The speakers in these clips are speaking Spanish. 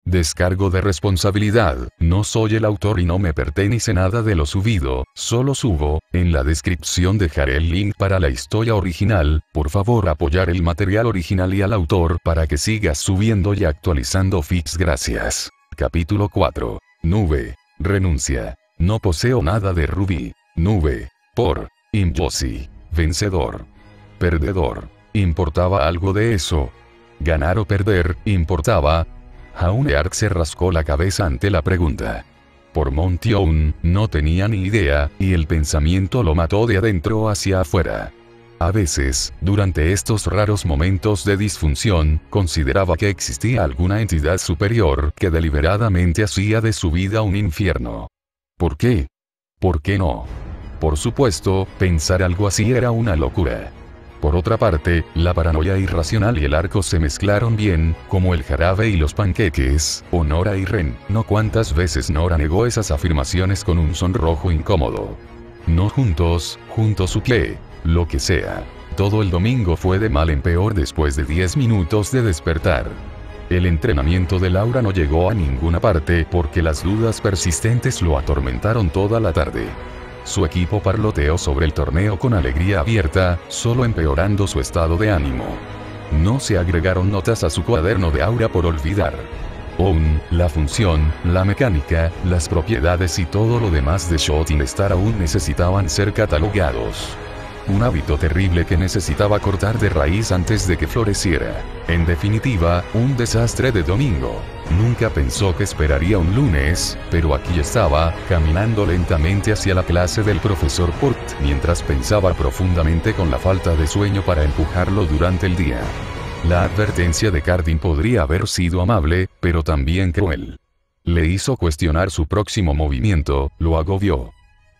Descargo de responsabilidad, no soy el autor y no me pertenece nada de lo subido, solo subo. En la descripción dejaré el link para la historia original, por favor apoyar el material original y al autor para que sigas subiendo y actualizando feeds, gracias. Capítulo 4. Nube. Renuncia. No poseo nada de Ruby. Nube. Por. Imposi. Vencedor. Perdedor. ¿Importaba algo de eso? ¿Ganar o perder, importaba? Jauneark se rascó la cabeza ante la pregunta. Por Montion, no tenía ni idea, y el pensamiento lo mató de adentro hacia afuera. A veces, durante estos raros momentos de disfunción, consideraba que existía alguna entidad superior que deliberadamente hacía de su vida un infierno. ¿Por qué? ¿Por qué no? Por supuesto, pensar algo así era una locura. Por otra parte, la paranoia irracional y el arco se mezclaron bien, como el jarabe y los panqueques, o Nora y Ren. No cuántas veces Nora negó esas afirmaciones con un sonrojo incómodo. No juntos, juntos o qué, lo que sea. Todo el domingo fue de mal en peor después de 10 minutos de despertar. El entrenamiento de Laura no llegó a ninguna parte porque las dudas persistentes lo atormentaron toda la tarde. Su equipo parloteó sobre el torneo con alegría abierta, solo empeorando su estado de ánimo. No se agregaron notas a su cuaderno de aura por olvidar. Aún, la función, la mecánica, las propiedades y todo lo demás de Shooting Star aún necesitaban ser catalogados. Un hábito terrible que necesitaba cortar de raíz antes de que floreciera. En definitiva, un desastre de domingo. Nunca pensó que esperaría un lunes, pero aquí estaba, caminando lentamente hacia la clase del profesor Port, mientras pensaba profundamente con la falta de sueño para empujarlo durante el día. La advertencia de Cardin podría haber sido amable, pero también cruel. Le hizo cuestionar su próximo movimiento, lo agobió.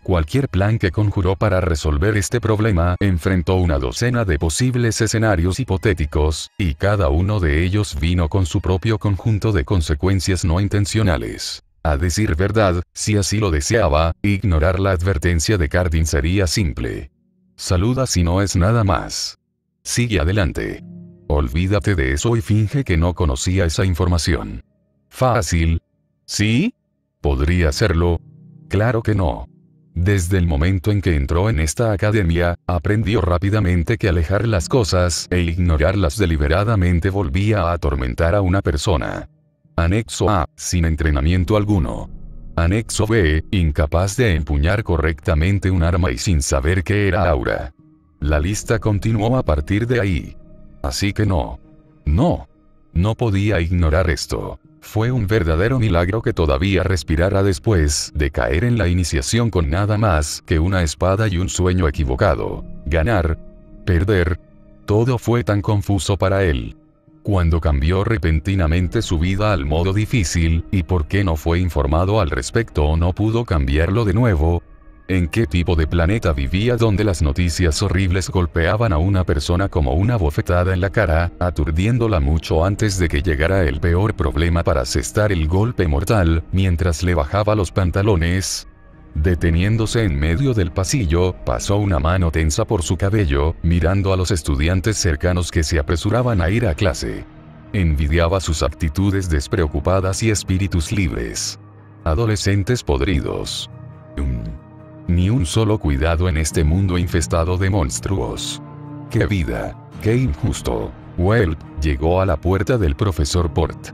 Cualquier plan que conjuró para resolver este problema enfrentó una docena de posibles escenarios hipotéticos, y cada uno de ellos vino con su propio conjunto de consecuencias no intencionales. A decir verdad, si así lo deseaba, ignorar la advertencia de Cardin sería simple. Saluda si no es nada más. Sigue adelante. Olvídate de eso y finge que no conocía esa información. Fácil. ¿Sí? ¿Podría hacerlo? Claro que no. Desde el momento en que entró en esta academia, aprendió rápidamente que alejar las cosas e ignorarlas deliberadamente volvía a atormentar a una persona. Anexo A, sin entrenamiento alguno. Anexo B, incapaz de empuñar correctamente un arma y sin saber qué era aura. La lista continuó a partir de ahí. Así que no. No podía ignorar esto. Fue un verdadero milagro que todavía respirara después de caer en la iniciación con nada más que una espada y un sueño equivocado. Ganar, perder, todo fue tan confuso para él. Cuando cambió repentinamente su vida al modo difícil, ¿y por qué no fue informado al respecto o no pudo cambiarlo de nuevo? ¿En qué tipo de planeta vivía donde las noticias horribles golpeaban a una persona como una bofetada en la cara, aturdiéndola mucho antes de que llegara el peor problema para asestar el golpe mortal, mientras le bajaba los pantalones? Deteniéndose en medio del pasillo, pasó una mano tensa por su cabello, mirando a los estudiantes cercanos que se apresuraban a ir a clase. Envidiaba sus actitudes despreocupadas y espíritus libres. Adolescentes podridos. Ni un solo cuidado en este mundo infestado de monstruos. ¡Qué vida! ¡Qué injusto! Whelp llegó a la puerta del profesor Port.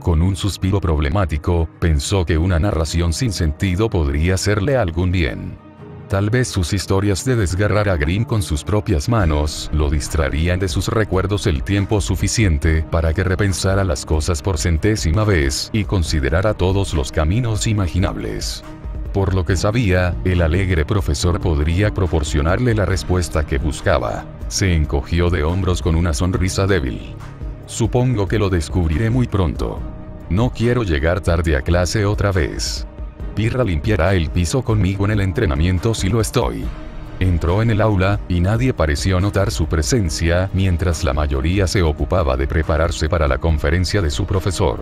Con un suspiro problemático, pensó que una narración sin sentido podría hacerle algún bien. Tal vez sus historias de desgarrar a Grimm con sus propias manos lo distraerían de sus recuerdos el tiempo suficiente para que repensara las cosas por centésima vez y considerara todos los caminos imaginables. Por lo que sabía, el alegre profesor podría proporcionarle la respuesta que buscaba. Se encogió de hombros con una sonrisa débil. Supongo que lo descubriré muy pronto. No quiero llegar tarde a clase otra vez. Pirra limpiará el piso conmigo en el entrenamiento si lo estoy. Entró en el aula, y nadie pareció notar su presencia, mientras la mayoría se ocupaba de prepararse para la conferencia de su profesor.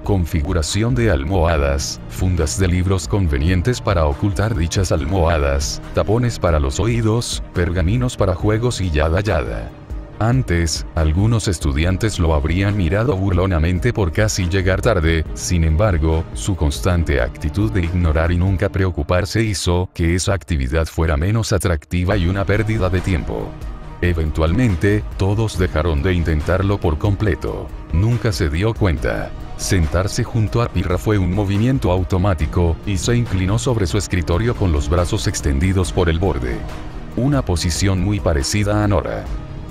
Configuración de almohadas, fundas de libros convenientes para ocultar dichas almohadas, tapones para los oídos, pergaminos para juegos y yada yada. Antes, algunos estudiantes lo habrían mirado burlonamente por casi llegar tarde, sin embargo, su constante actitud de ignorar y nunca preocuparse hizo que esa actividad fuera menos atractiva y una pérdida de tiempo. Eventualmente, todos dejaron de intentarlo por completo. Nunca se dio cuenta. Sentarse junto a Pirra fue un movimiento automático, y se inclinó sobre su escritorio con los brazos extendidos por el borde. Una posición muy parecida a Nora.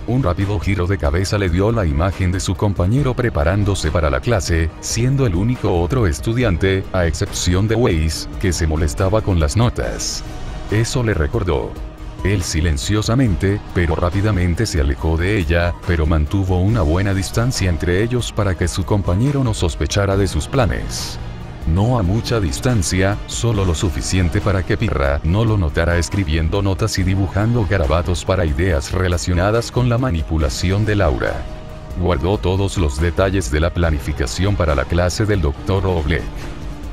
Un rápido giro de cabeza le dio la imagen de su compañero preparándose para la clase, siendo el único otro estudiante, a excepción de Weiss, que se molestaba con las notas. Eso le recordó. Él silenciosamente, pero rápidamente se alejó de ella, pero mantuvo una buena distancia entre ellos para que su compañero no sospechara de sus planes. No a mucha distancia, solo lo suficiente para que Pirra no lo notara escribiendo notas y dibujando garabatos para ideas relacionadas con la manipulación de Laura. Guardó todos los detalles de la planificación para la clase del Dr. Oblek.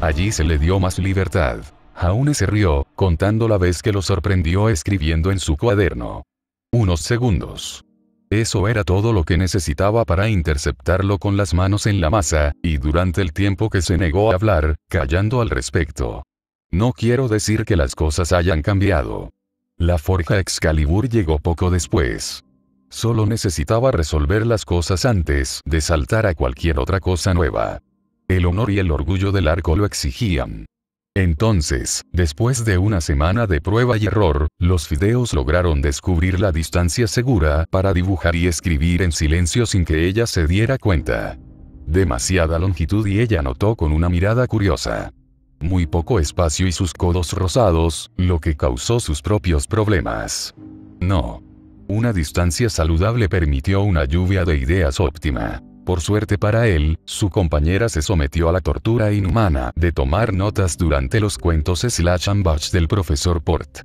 Allí se le dio más libertad. Jaune se rió, contando la vez que lo sorprendió escribiendo en su cuaderno. Unos segundos. Eso era todo lo que necesitaba para interceptarlo con las manos en la masa, y durante el tiempo que se negó a hablar, callando al respecto. No quiero decir que las cosas hayan cambiado. La forja Excalibur llegó poco después. Solo necesitaba resolver las cosas antes de saltar a cualquier otra cosa nueva. El honor y el orgullo del arco lo exigían. Entonces, después de una semana de prueba y error, los fideos lograron descubrir la distancia segura para dibujar y escribir en silencio sin que ella se diera cuenta. Demasiada longitud y ella notó con una mirada curiosa. Muy poco espacio y sus codos rosados, lo que causó sus propios problemas. No. Una distancia saludable permitió una lluvia de ideas óptima. Por suerte para él, su compañera se sometió a la tortura inhumana de tomar notas durante los cuentos /ambush del profesor Port.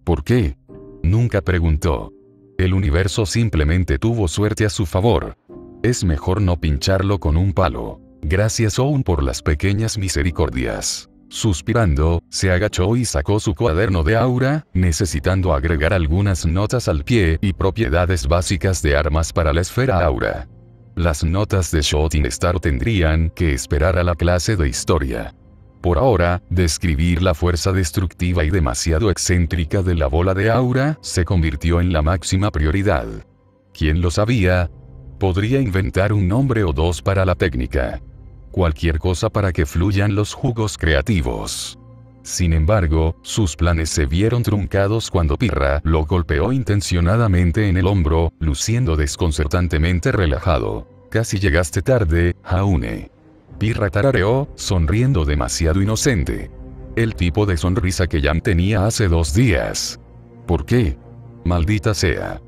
¿Por qué? Nunca preguntó. El universo simplemente tuvo suerte a su favor. Es mejor no pincharlo con un palo. Gracias Owen por las pequeñas misericordias. Suspirando, se agachó y sacó su cuaderno de aura, necesitando agregar algunas notas al pie y propiedades básicas de armas para la esfera aura. Las notas de Shooting Star tendrían que esperar a la clase de historia. Por ahora, describir la fuerza destructiva y demasiado excéntrica de la bola de aura se convirtió en la máxima prioridad. ¿Quién lo sabía? Podría inventar un nombre o dos para la técnica. Cualquier cosa para que fluyan los jugos creativos. Sin embargo, sus planes se vieron truncados cuando Pirra lo golpeó intencionadamente en el hombro, luciendo desconcertantemente relajado. Casi llegaste tarde, Jaune. Pirra tarareó, sonriendo demasiado inocente. El tipo de sonrisa que Jan tenía hace 2 días. ¿Por qué? Maldita sea.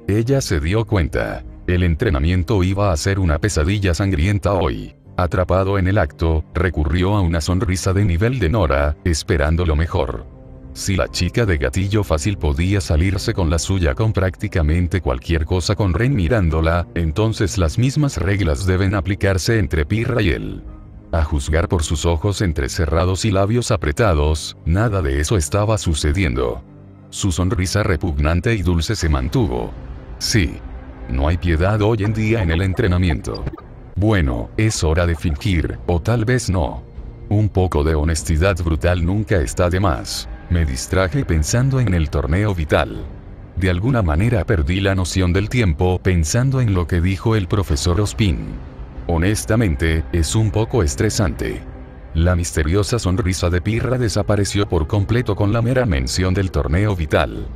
Ella se dio cuenta. El entrenamiento iba a ser una pesadilla sangrienta hoy. Atrapado en el acto, recurrió a una sonrisa de nivel de Nora, esperando lo mejor. Si la chica de gatillo fácil podía salirse con la suya con prácticamente cualquier cosa con Ren mirándola, entonces las mismas reglas deben aplicarse entre Pirra y él. A juzgar por sus ojos entrecerrados y labios apretados, nada de eso estaba sucediendo. Su sonrisa repugnante y dulce se mantuvo. Sí. No hay piedad hoy en día en el entrenamiento. Bueno, es hora de fingir, o tal vez no. Un poco de honestidad brutal nunca está de más. Me distraje pensando en el torneo vital. De alguna manera perdí la noción del tiempo pensando en lo que dijo el profesor Ospin. Honestamente, es un poco estresante. La misteriosa sonrisa de Pirra desapareció por completo con la mera mención del torneo vital.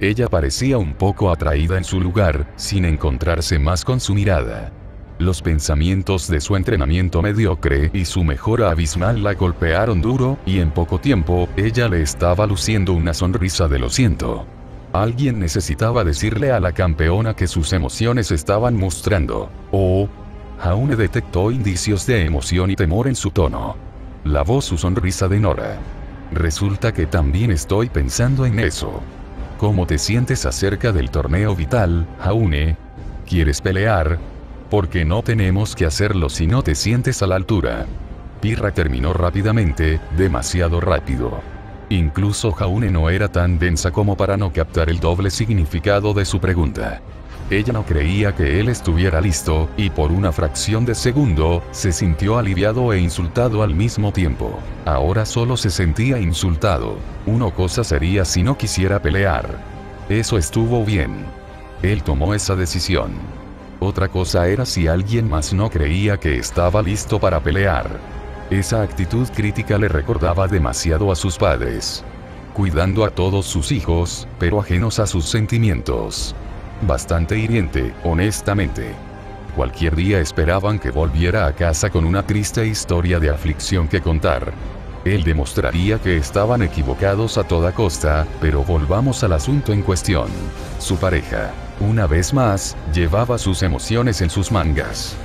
Ella parecía un poco atraída en su lugar, sin encontrarse más con su mirada. Los pensamientos de su entrenamiento mediocre y su mejora abismal la golpearon duro, y en poco tiempo, ella le estaba luciendo una sonrisa de lo siento. Alguien necesitaba decirle a la campeona que sus emociones estaban mostrando. Oh. Jaune detectó indicios de emoción y temor en su tono. Lavó su sonrisa de Nora. Resulta que también estoy pensando en eso. ¿Cómo te sientes acerca del torneo vital, Jaune? ¿Quieres pelear? Porque no tenemos que hacerlo si no te sientes a la altura. Pirra terminó rápidamente, demasiado rápido. Incluso Jaune no era tan densa como para no captar el doble significado de su pregunta. Ella no creía que él estuviera listo, y por una fracción de segundo, se sintió aliviado e insultado al mismo tiempo. Ahora solo se sentía insultado. Una cosa sería si no quisiera pelear. Eso estuvo bien. Él tomó esa decisión. Otra cosa era si alguien más no creía que estaba listo para pelear. Esa actitud crítica le recordaba demasiado a sus padres. Cuidando a todos sus hijos, pero ajenos a sus sentimientos. Bastante hiriente, honestamente. Cualquier día esperaban que volviera a casa con una triste historia de aflicción que contar. Él demostraría que estaban equivocados a toda costa, pero volvamos al asunto en cuestión. Su pareja, una vez más, llevaba sus emociones en sus mangas.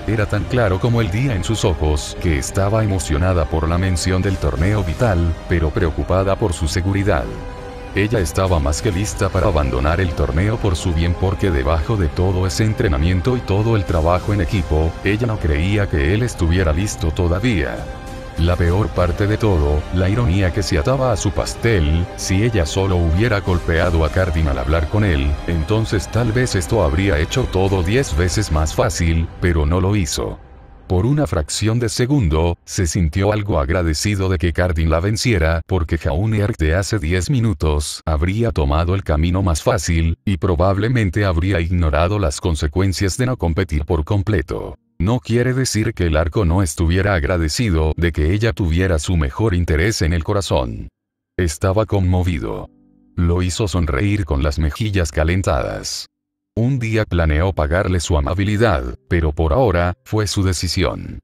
Era tan claro como el día en sus ojos que estaba emocionada por la mención del torneo vital, pero preocupada por su seguridad. Ella estaba más que lista para abandonar el torneo por su bien porque debajo de todo ese entrenamiento y todo el trabajo en equipo, ella no creía que él estuviera listo todavía. La peor parte de todo, la ironía que se ataba a su pastel, si ella solo hubiera golpeado a Cardin al hablar con él, entonces tal vez esto habría hecho todo 10 veces más fácil, pero no lo hizo. Por una fracción de segundo, se sintió algo agradecido de que Cardin la venciera porque Jauneark de hace 10 minutos habría tomado el camino más fácil, y probablemente habría ignorado las consecuencias de no competir por completo. No quiere decir que el arco no estuviera agradecido de que ella tuviera su mejor interés en el corazón. Estaba conmovido. Lo hizo sonreír con las mejillas calentadas. Un día planeó pagarle su amabilidad, pero por ahora, fue su decisión.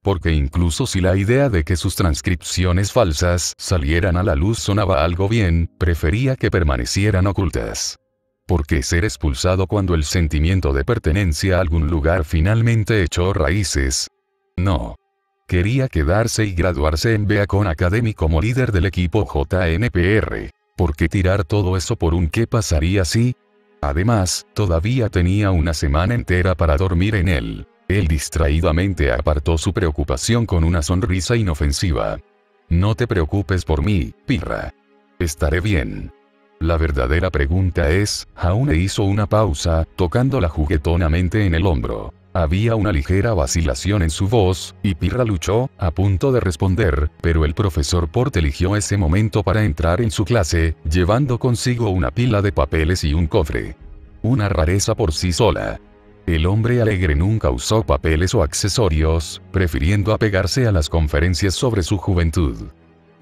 Porque incluso si la idea de que sus transcripciones falsas salieran a la luz sonaba algo bien, prefería que permanecieran ocultas. Porque ser expulsado cuando el sentimiento de pertenencia a algún lugar finalmente echó raíces. No. Quería quedarse y graduarse en Beacon Academy como líder del equipo JNPR. ¿Por qué tirar todo eso por un qué pasaría si? Además, todavía tenía una semana entera para dormir en él. Él distraídamente apartó su preocupación con una sonrisa inofensiva. No te preocupes por mí, Pirra. Estaré bien. La verdadera pregunta es, Jaune hizo una pausa, tocándola juguetonamente en el hombro. Había una ligera vacilación en su voz, y Pirra luchó, a punto de responder, pero el profesor Port eligió ese momento para entrar en su clase, llevando consigo una pila de papeles y un cofre. Una rareza por sí sola. El hombre alegre nunca usó papeles o accesorios, prefiriendo apegarse a las conferencias sobre su juventud.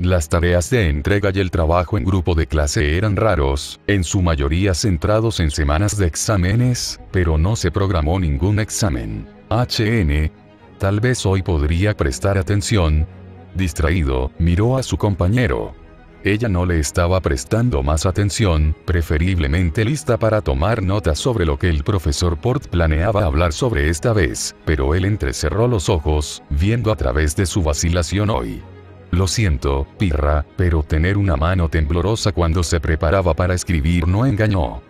Las tareas de entrega y el trabajo en grupo de clase eran raros, en su mayoría centrados en semanas de exámenes, pero no se programó ningún examen. Tal vez hoy podría prestar atención. Distraído, miró a su compañero. Ella no le estaba prestando más atención, preferiblemente lista para tomar notas sobre lo que el profesor Port planeaba hablar sobre esta vez, pero él entrecerró los ojos, viendo a través de su vacilación hoy. Lo siento, Pirra, pero tener una mano temblorosa cuando se preparaba para escribir no engañó.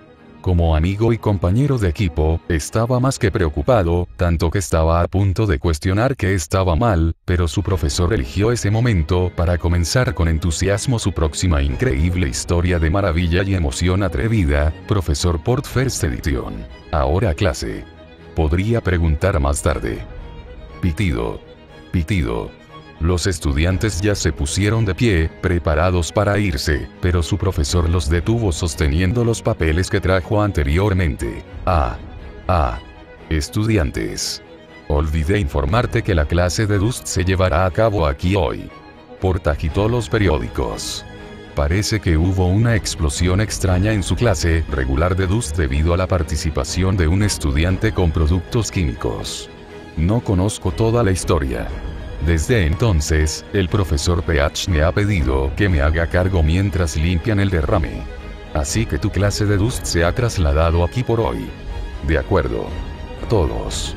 Como amigo y compañero de equipo, estaba más que preocupado, tanto que estaba a punto de cuestionar que estaba mal, pero su profesor eligió ese momento para comenzar con entusiasmo su próxima increíble historia de maravilla y emoción atrevida, Profesor Port First Edition. Ahora clase. Podría preguntar más tarde. Pitido. Pitido. Los estudiantes ya se pusieron de pie, preparados para irse, pero su profesor los detuvo sosteniendo los papeles que trajo anteriormente. Estudiantes. Olvidé informarte que la clase de Dust se llevará a cabo aquí hoy. Port agitó los periódicos. Parece que hubo una explosión extraña en su clase regular de Dust debido a la participación de un estudiante con productos químicos. No conozco toda la historia. Desde entonces, el profesor Peach me ha pedido que me haga cargo mientras limpian el derrame. Así que tu clase de Dust se ha trasladado aquí por hoy. De acuerdo. Todos.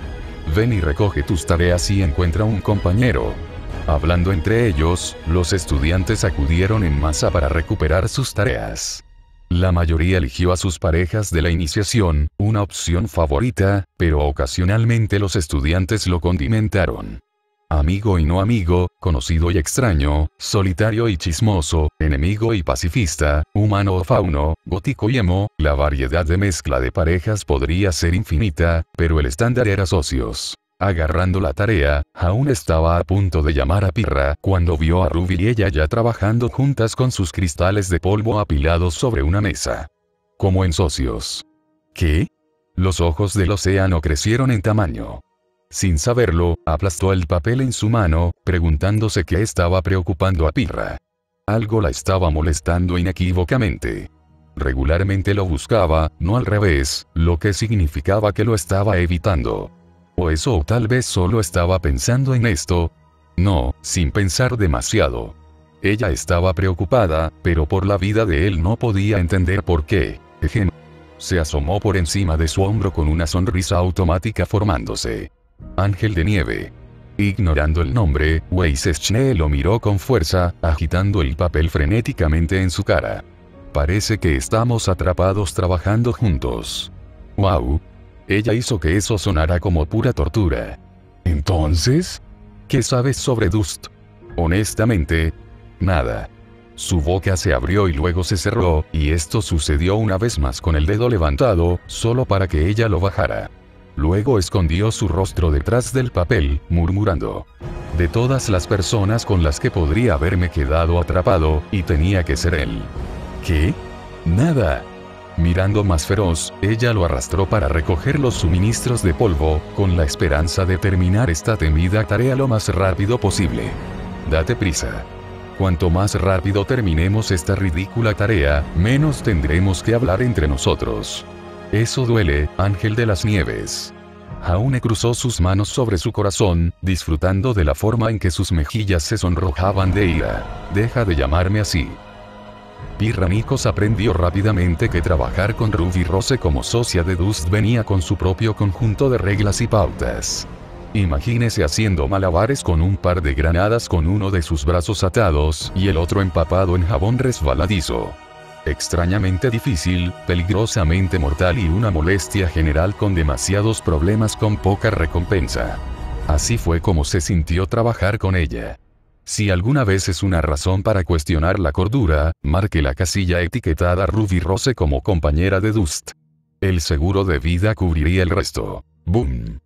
Ven y recoge tus tareas y encuentra un compañero. Hablando entre ellos, los estudiantes acudieron en masa para recuperar sus tareas. La mayoría eligió a sus parejas de la iniciación, una opción favorita, pero ocasionalmente los estudiantes lo condimentaron. Amigo y no amigo, conocido y extraño, solitario y chismoso, enemigo y pacifista, humano o fauno, gótico y emo, la variedad de mezcla de parejas podría ser infinita, pero el estándar era socios. Agarrando la tarea, aún estaba a punto de llamar a Pirra cuando vio a Ruby y ella ya trabajando juntas con sus cristales de polvo apilados sobre una mesa. Como en socios. ¿Qué? Los ojos del océano crecieron en tamaño. Sin saberlo, aplastó el papel en su mano, preguntándose qué estaba preocupando a Pirra. Algo la estaba molestando inequívocamente. Regularmente lo buscaba, no al revés, lo que significaba que lo estaba evitando. O eso o tal vez solo estaba pensando en esto. No, sin pensar demasiado. Ella estaba preocupada, pero por la vida de él no podía entender por qué. Se asomó por encima de su hombro con una sonrisa automática formándose. Ángel de nieve. Ignorando el nombre, Weiss-Schnee lo miró con fuerza, agitando el papel frenéticamente en su cara. Parece que estamos atrapados trabajando juntos. ¡Wow! Ella hizo que eso sonara como pura tortura. Entonces, ¿qué sabes sobre Dust? Honestamente, nada. Su boca se abrió y luego se cerró, y esto sucedió una vez más con el dedo levantado, solo para que ella lo bajara. Luego escondió su rostro detrás del papel, murmurando. De todas las personas con las que podría haberme quedado atrapado, y tenía que ser él. ¿Qué? Nada. Mirando más feroz, ella lo arrastró para recoger los suministros de polvo, con la esperanza de terminar esta temida tarea lo más rápido posible. Date prisa. Cuanto más rápido terminemos esta ridícula tarea, menos tendremos que hablar entre nosotros. Eso duele, Ángel de las Nieves. Jaune cruzó sus manos sobre su corazón, disfrutando de la forma en que sus mejillas se sonrojaban de ira. Deja de llamarme así. Pirra Nikos aprendió rápidamente que trabajar con Ruby Rose como socia de Dust venía con su propio conjunto de reglas y pautas. Imagínese haciendo malabares con un par de granadas con uno de sus brazos atados y el otro empapado en jabón resbaladizo. Extrañamente difícil, peligrosamente mortal y una molestia general con demasiados problemas con poca recompensa. Así fue como se sintió trabajar con ella. Si alguna vez es una razón para cuestionar la cordura, marque la casilla etiquetada Ruby Rose como compañera de Dust. El seguro de vida cubriría el resto. ¡Boom!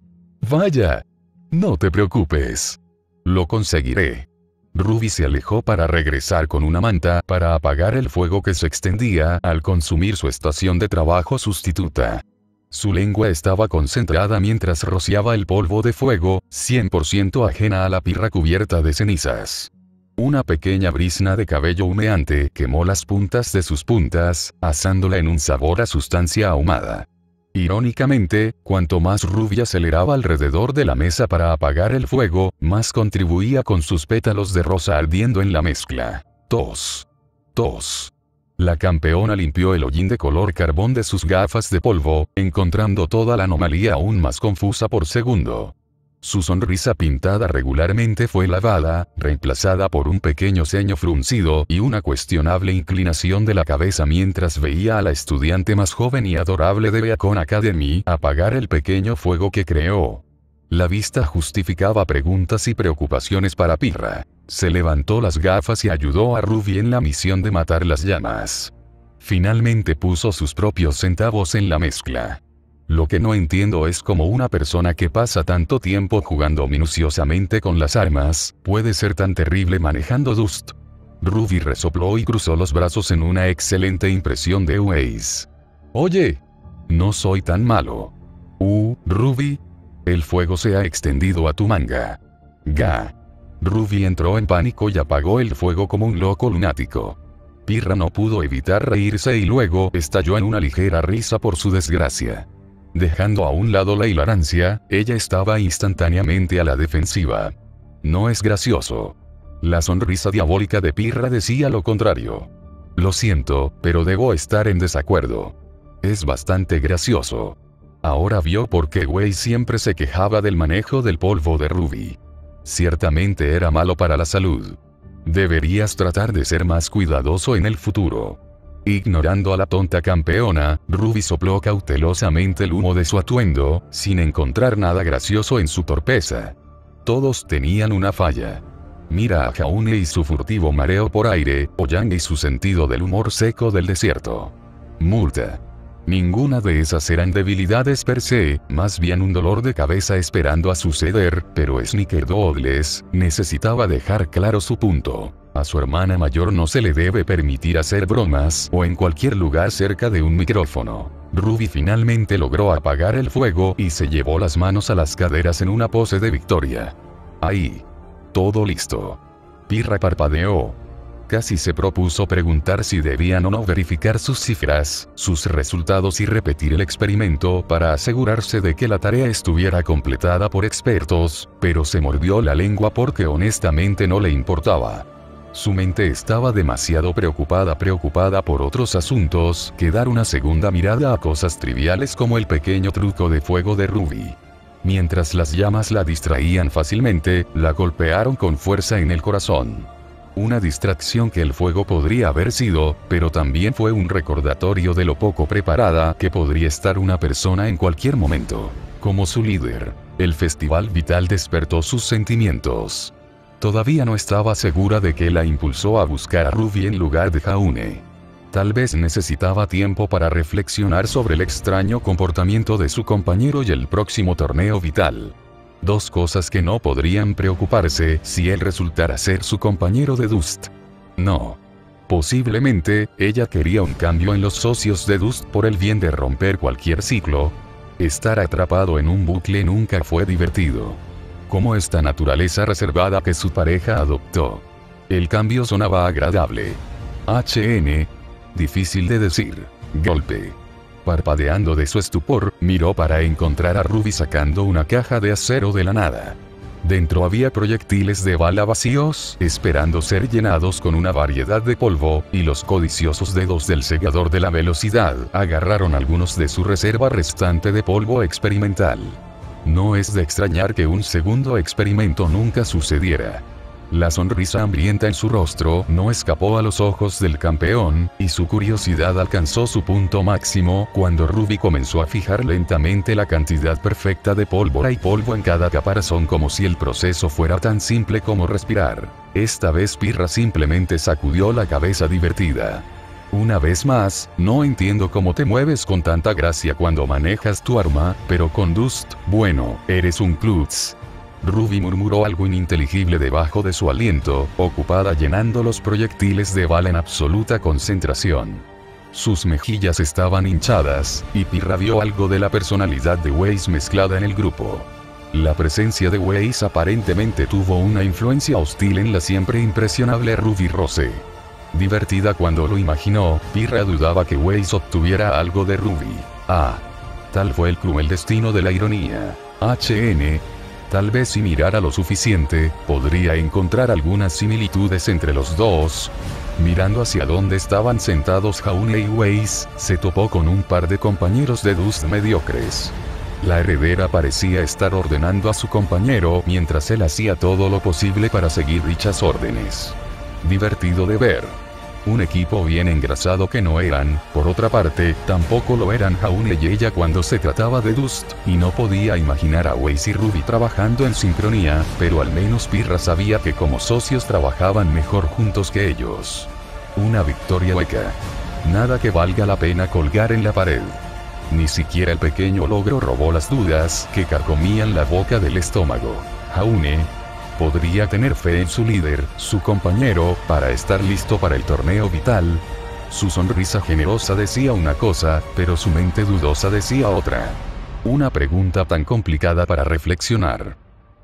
¡Vaya! No te preocupes. Lo conseguiré. Ruby se alejó para regresar con una manta para apagar el fuego que se extendía al consumir su estación de trabajo sustituta. Su lengua estaba concentrada mientras rociaba el polvo de fuego, 100% ajena a la pirra cubierta de cenizas. Una pequeña brizna de cabello humeante quemó las puntas de sus puntas, asándola en un sabor a sustancia ahumada. Irónicamente, cuanto más Ruby aceleraba alrededor de la mesa para apagar el fuego, más contribuía con sus pétalos de rosa ardiendo en la mezcla. Tos. Tos. La campeona limpió el hollín de color carbón de sus gafas de polvo, encontrando toda la anomalía aún más confusa por segundo. Su sonrisa pintada regularmente fue lavada, reemplazada por un pequeño ceño fruncido y una cuestionable inclinación de la cabeza mientras veía a la estudiante más joven y adorable de Beacon Academy apagar el pequeño fuego que creó. La vista justificaba preguntas y preocupaciones para Pirra. Se levantó las gafas y ayudó a Ruby en la misión de matar las llamas. Finalmente puso sus propios centavos en la mezcla. Lo que no entiendo es cómo una persona que pasa tanto tiempo jugando minuciosamente con las armas, puede ser tan terrible manejando Dust. Ruby resopló y cruzó los brazos en una excelente impresión de Weiss. Oye, no soy tan malo. Ruby. El fuego se ha extendido a tu manga. Ga. Ruby entró en pánico y apagó el fuego como un loco lunático. Pirra no pudo evitar reírse y luego estalló en una ligera risa por su desgracia. Dejando a un lado la hilarancia, ella estaba instantáneamente a la defensiva. No es gracioso. La sonrisa diabólica de Pirra decía lo contrario. Lo siento, pero debo estar en desacuerdo. Es bastante gracioso. Ahora vio por qué Weiss siempre se quejaba del manejo del polvo de Ruby. Ciertamente era malo para la salud. Deberías tratar de ser más cuidadoso en el futuro. Ignorando a la tonta campeona, Ruby sopló cautelosamente el humo de su atuendo, sin encontrar nada gracioso en su torpeza. Todos tenían una falla. Mira a Jaune y su furtivo mareo por aire, o Yang y su sentido del humor seco del desierto. Multa. Ninguna de esas eran debilidades per se, más bien un dolor de cabeza esperando a suceder, pero Snickerdoodles necesitaba dejar claro su punto. A su hermana mayor no se le debe permitir hacer bromas o en cualquier lugar cerca de un micrófono. Ruby finalmente logró apagar el fuego y se llevó las manos a las caderas en una pose de victoria. Ahí. Todo listo. Pirra parpadeó. Casi se propuso preguntar si debían o no verificar sus cifras, sus resultados y repetir el experimento para asegurarse de que la tarea estuviera completada por expertos, pero se mordió la lengua porque honestamente no le importaba. Su mente estaba demasiado preocupada por otros asuntos que dar una segunda mirada a cosas triviales como el pequeño truco de fuego de Ruby. Mientras las llamas la distraían fácilmente, la golpearon con fuerza en el corazón. Una distracción que el fuego podría haber sido, pero también fue un recordatorio de lo poco preparada que podría estar una persona en cualquier momento. Como su líder, el festival vital despertó sus sentimientos. Todavía no estaba segura de qué la impulsó a buscar a Ruby en lugar de Jaune. Tal vez necesitaba tiempo para reflexionar sobre el extraño comportamiento de su compañero y el próximo torneo vital. Dos cosas que no podrían preocuparse si él resultara ser su compañero de Dust. No. Posiblemente, ella quería un cambio en los socios de Dust por el bien de romper cualquier ciclo. Estar atrapado en un bucle nunca fue divertido. Como esta naturaleza reservada que su pareja adoptó. El cambio sonaba agradable. Difícil de decir. Golpe. Parpadeando de su estupor, miró para encontrar a Ruby sacando una caja de acero de la nada. Dentro había proyectiles de bala vacíos, esperando ser llenados con una variedad de polvo, y los codiciosos dedos del segador de la velocidad agarraron algunos de su reserva restante de polvo experimental. No es de extrañar que un segundo experimento nunca sucediera. La sonrisa hambrienta en su rostro no escapó a los ojos del campeón, y su curiosidad alcanzó su punto máximo cuando Ruby comenzó a fijar lentamente la cantidad perfecta de pólvora y polvo en cada caparazón como si el proceso fuera tan simple como respirar. Esta vez Pirra simplemente sacudió la cabeza divertida. Una vez más, no entiendo cómo te mueves con tanta gracia cuando manejas tu arma, pero con Dust, bueno, eres un klutz. Ruby murmuró algo ininteligible debajo de su aliento, ocupada llenando los proyectiles de bala en absoluta concentración. Sus mejillas estaban hinchadas, y Pirra vio algo de la personalidad de Weiss mezclada en el grupo. La presencia de Weiss aparentemente tuvo una influencia hostil en la siempre impresionable Ruby Rose. Divertida cuando lo imaginó, Pirra dudaba que Weiss obtuviera algo de Ruby. Tal fue el cruel destino de la ironía. Tal vez si mirara lo suficiente, podría encontrar algunas similitudes entre los dos. Mirando hacia donde estaban sentados Jaune y Weiss, se topó con un par de compañeros de Dust mediocres. La heredera parecía estar ordenando a su compañero mientras él hacía todo lo posible para seguir dichas órdenes. Divertido de ver. Un equipo bien engrasado que no eran, por otra parte, tampoco lo eran Jaune y ella cuando se trataba de Dust, y no podía imaginar a Weiss y Ruby trabajando en sincronía, pero al menos Pirra sabía que como socios trabajaban mejor juntos que ellos. Una victoria hueca. Nada que valga la pena colgar en la pared. Ni siquiera el pequeño logro robó las dudas que carcomían la boca del estómago. Jaune podría tener fe en su líder, su compañero, para estar listo para el torneo vital. Su sonrisa generosa decía una cosa, pero su mente dudosa decía otra. Una pregunta tan complicada para reflexionar.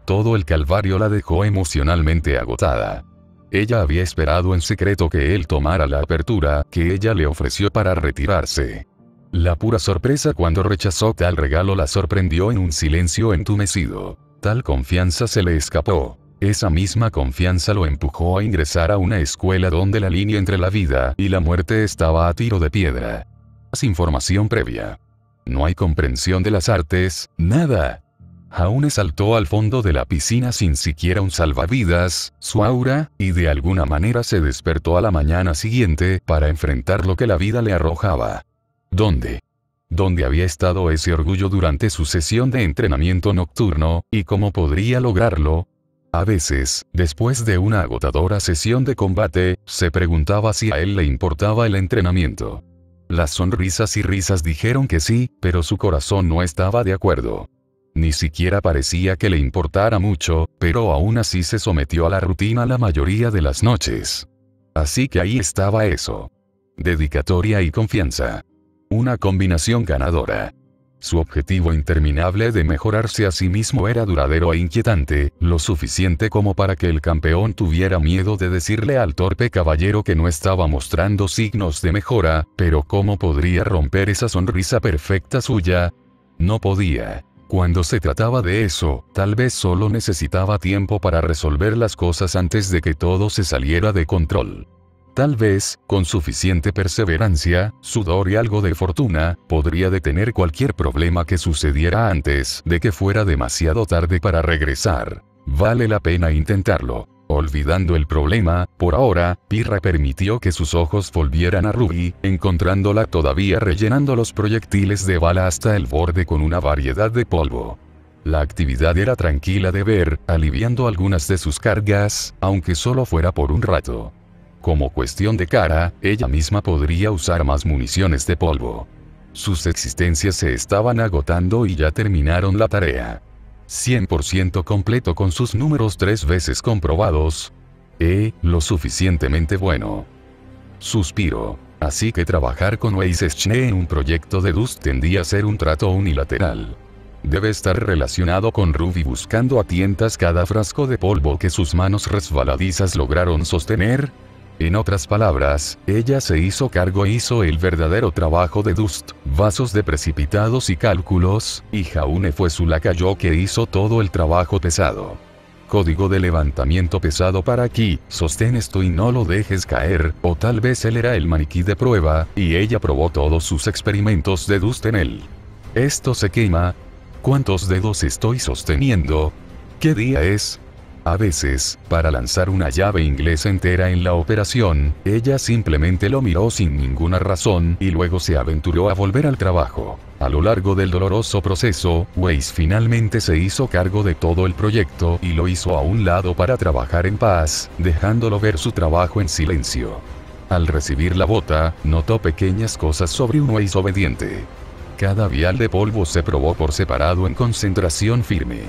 Todo el calvario la dejó emocionalmente agotada. Ella había esperado en secreto que él tomara la apertura que ella le ofreció para retirarse. La pura sorpresa cuando rechazó tal regalo la sorprendió en un silencio entumecido. Tal confianza se le escapó. Esa misma confianza lo empujó a ingresar a una escuela donde la línea entre la vida y la muerte estaba a tiro de piedra. Sin información previa. No hay comprensión de las artes, nada. Jaune saltó al fondo de la piscina sin siquiera un salvavidas, su aura, y de alguna manera se despertó a la mañana siguiente para enfrentar lo que la vida le arrojaba. ¿Dónde? ¿Dónde había estado ese orgullo durante su sesión de entrenamiento nocturno, y cómo podría lograrlo? A veces, después de una agotadora sesión de combate, se preguntaba si a él le importaba el entrenamiento. Las sonrisas y risas dijeron que sí, pero su corazón no estaba de acuerdo. Ni siquiera parecía que le importara mucho, pero aún así se sometió a la rutina la mayoría de las noches. Así que ahí estaba eso. Dedicatoria y confianza. Una combinación ganadora. Su objetivo interminable de mejorarse a sí mismo era duradero e inquietante, lo suficiente como para que el campeón tuviera miedo de decirle al torpe caballero que no estaba mostrando signos de mejora, pero ¿cómo podría romper esa sonrisa perfecta suya? No podía. Cuando se trataba de eso, tal vez solo necesitaba tiempo para resolver las cosas antes de que todo se saliera de control. Tal vez, con suficiente perseverancia, sudor y algo de fortuna, podría detener cualquier problema que sucediera antes de que fuera demasiado tarde para regresar. Vale la pena intentarlo. Olvidando el problema, por ahora, Pirra permitió que sus ojos volvieran a Ruby, encontrándola todavía rellenando los proyectiles de bala hasta el borde con una variedad de polvo. La actividad era tranquila de ver, aliviando algunas de sus cargas, aunque solo fuera por un rato. Como cuestión de cara, ella misma podría usar más municiones de polvo. Sus existencias se estaban agotando y ya terminaron la tarea. 100% completo con sus números 3 veces comprobados. Lo suficientemente bueno. Suspiro. Así que trabajar con Weiss-Schne en un proyecto de Dust tendía a ser un trato unilateral. Debe estar relacionado con Ruby buscando a tientas cada frasco de polvo que sus manos resbaladizas lograron sostener. En otras palabras, ella se hizo cargo e hizo el verdadero trabajo de Dust, vasos de precipitados y cálculos, y Jaune fue su lacayo que hizo todo el trabajo pesado. Código de levantamiento pesado para aquí, sostén esto y no lo dejes caer, o tal vez él era el maniquí de prueba, y ella probó todos sus experimentos de Dust en él. Esto se quema. ¿Cuántos dedos estoy sosteniendo? ¿Qué día es? A veces, para lanzar una llave inglesa entera en la operación, ella simplemente lo miró sin ninguna razón y luego se aventuró a volver al trabajo. A lo largo del doloroso proceso, Weiss finalmente se hizo cargo de todo el proyecto y lo hizo a un lado para trabajar en paz, dejándolo ver su trabajo en silencio. Al recibir la bota, notó pequeñas cosas sobre un Weiss obediente. Cada vial de polvo se probó por separado en concentración firme.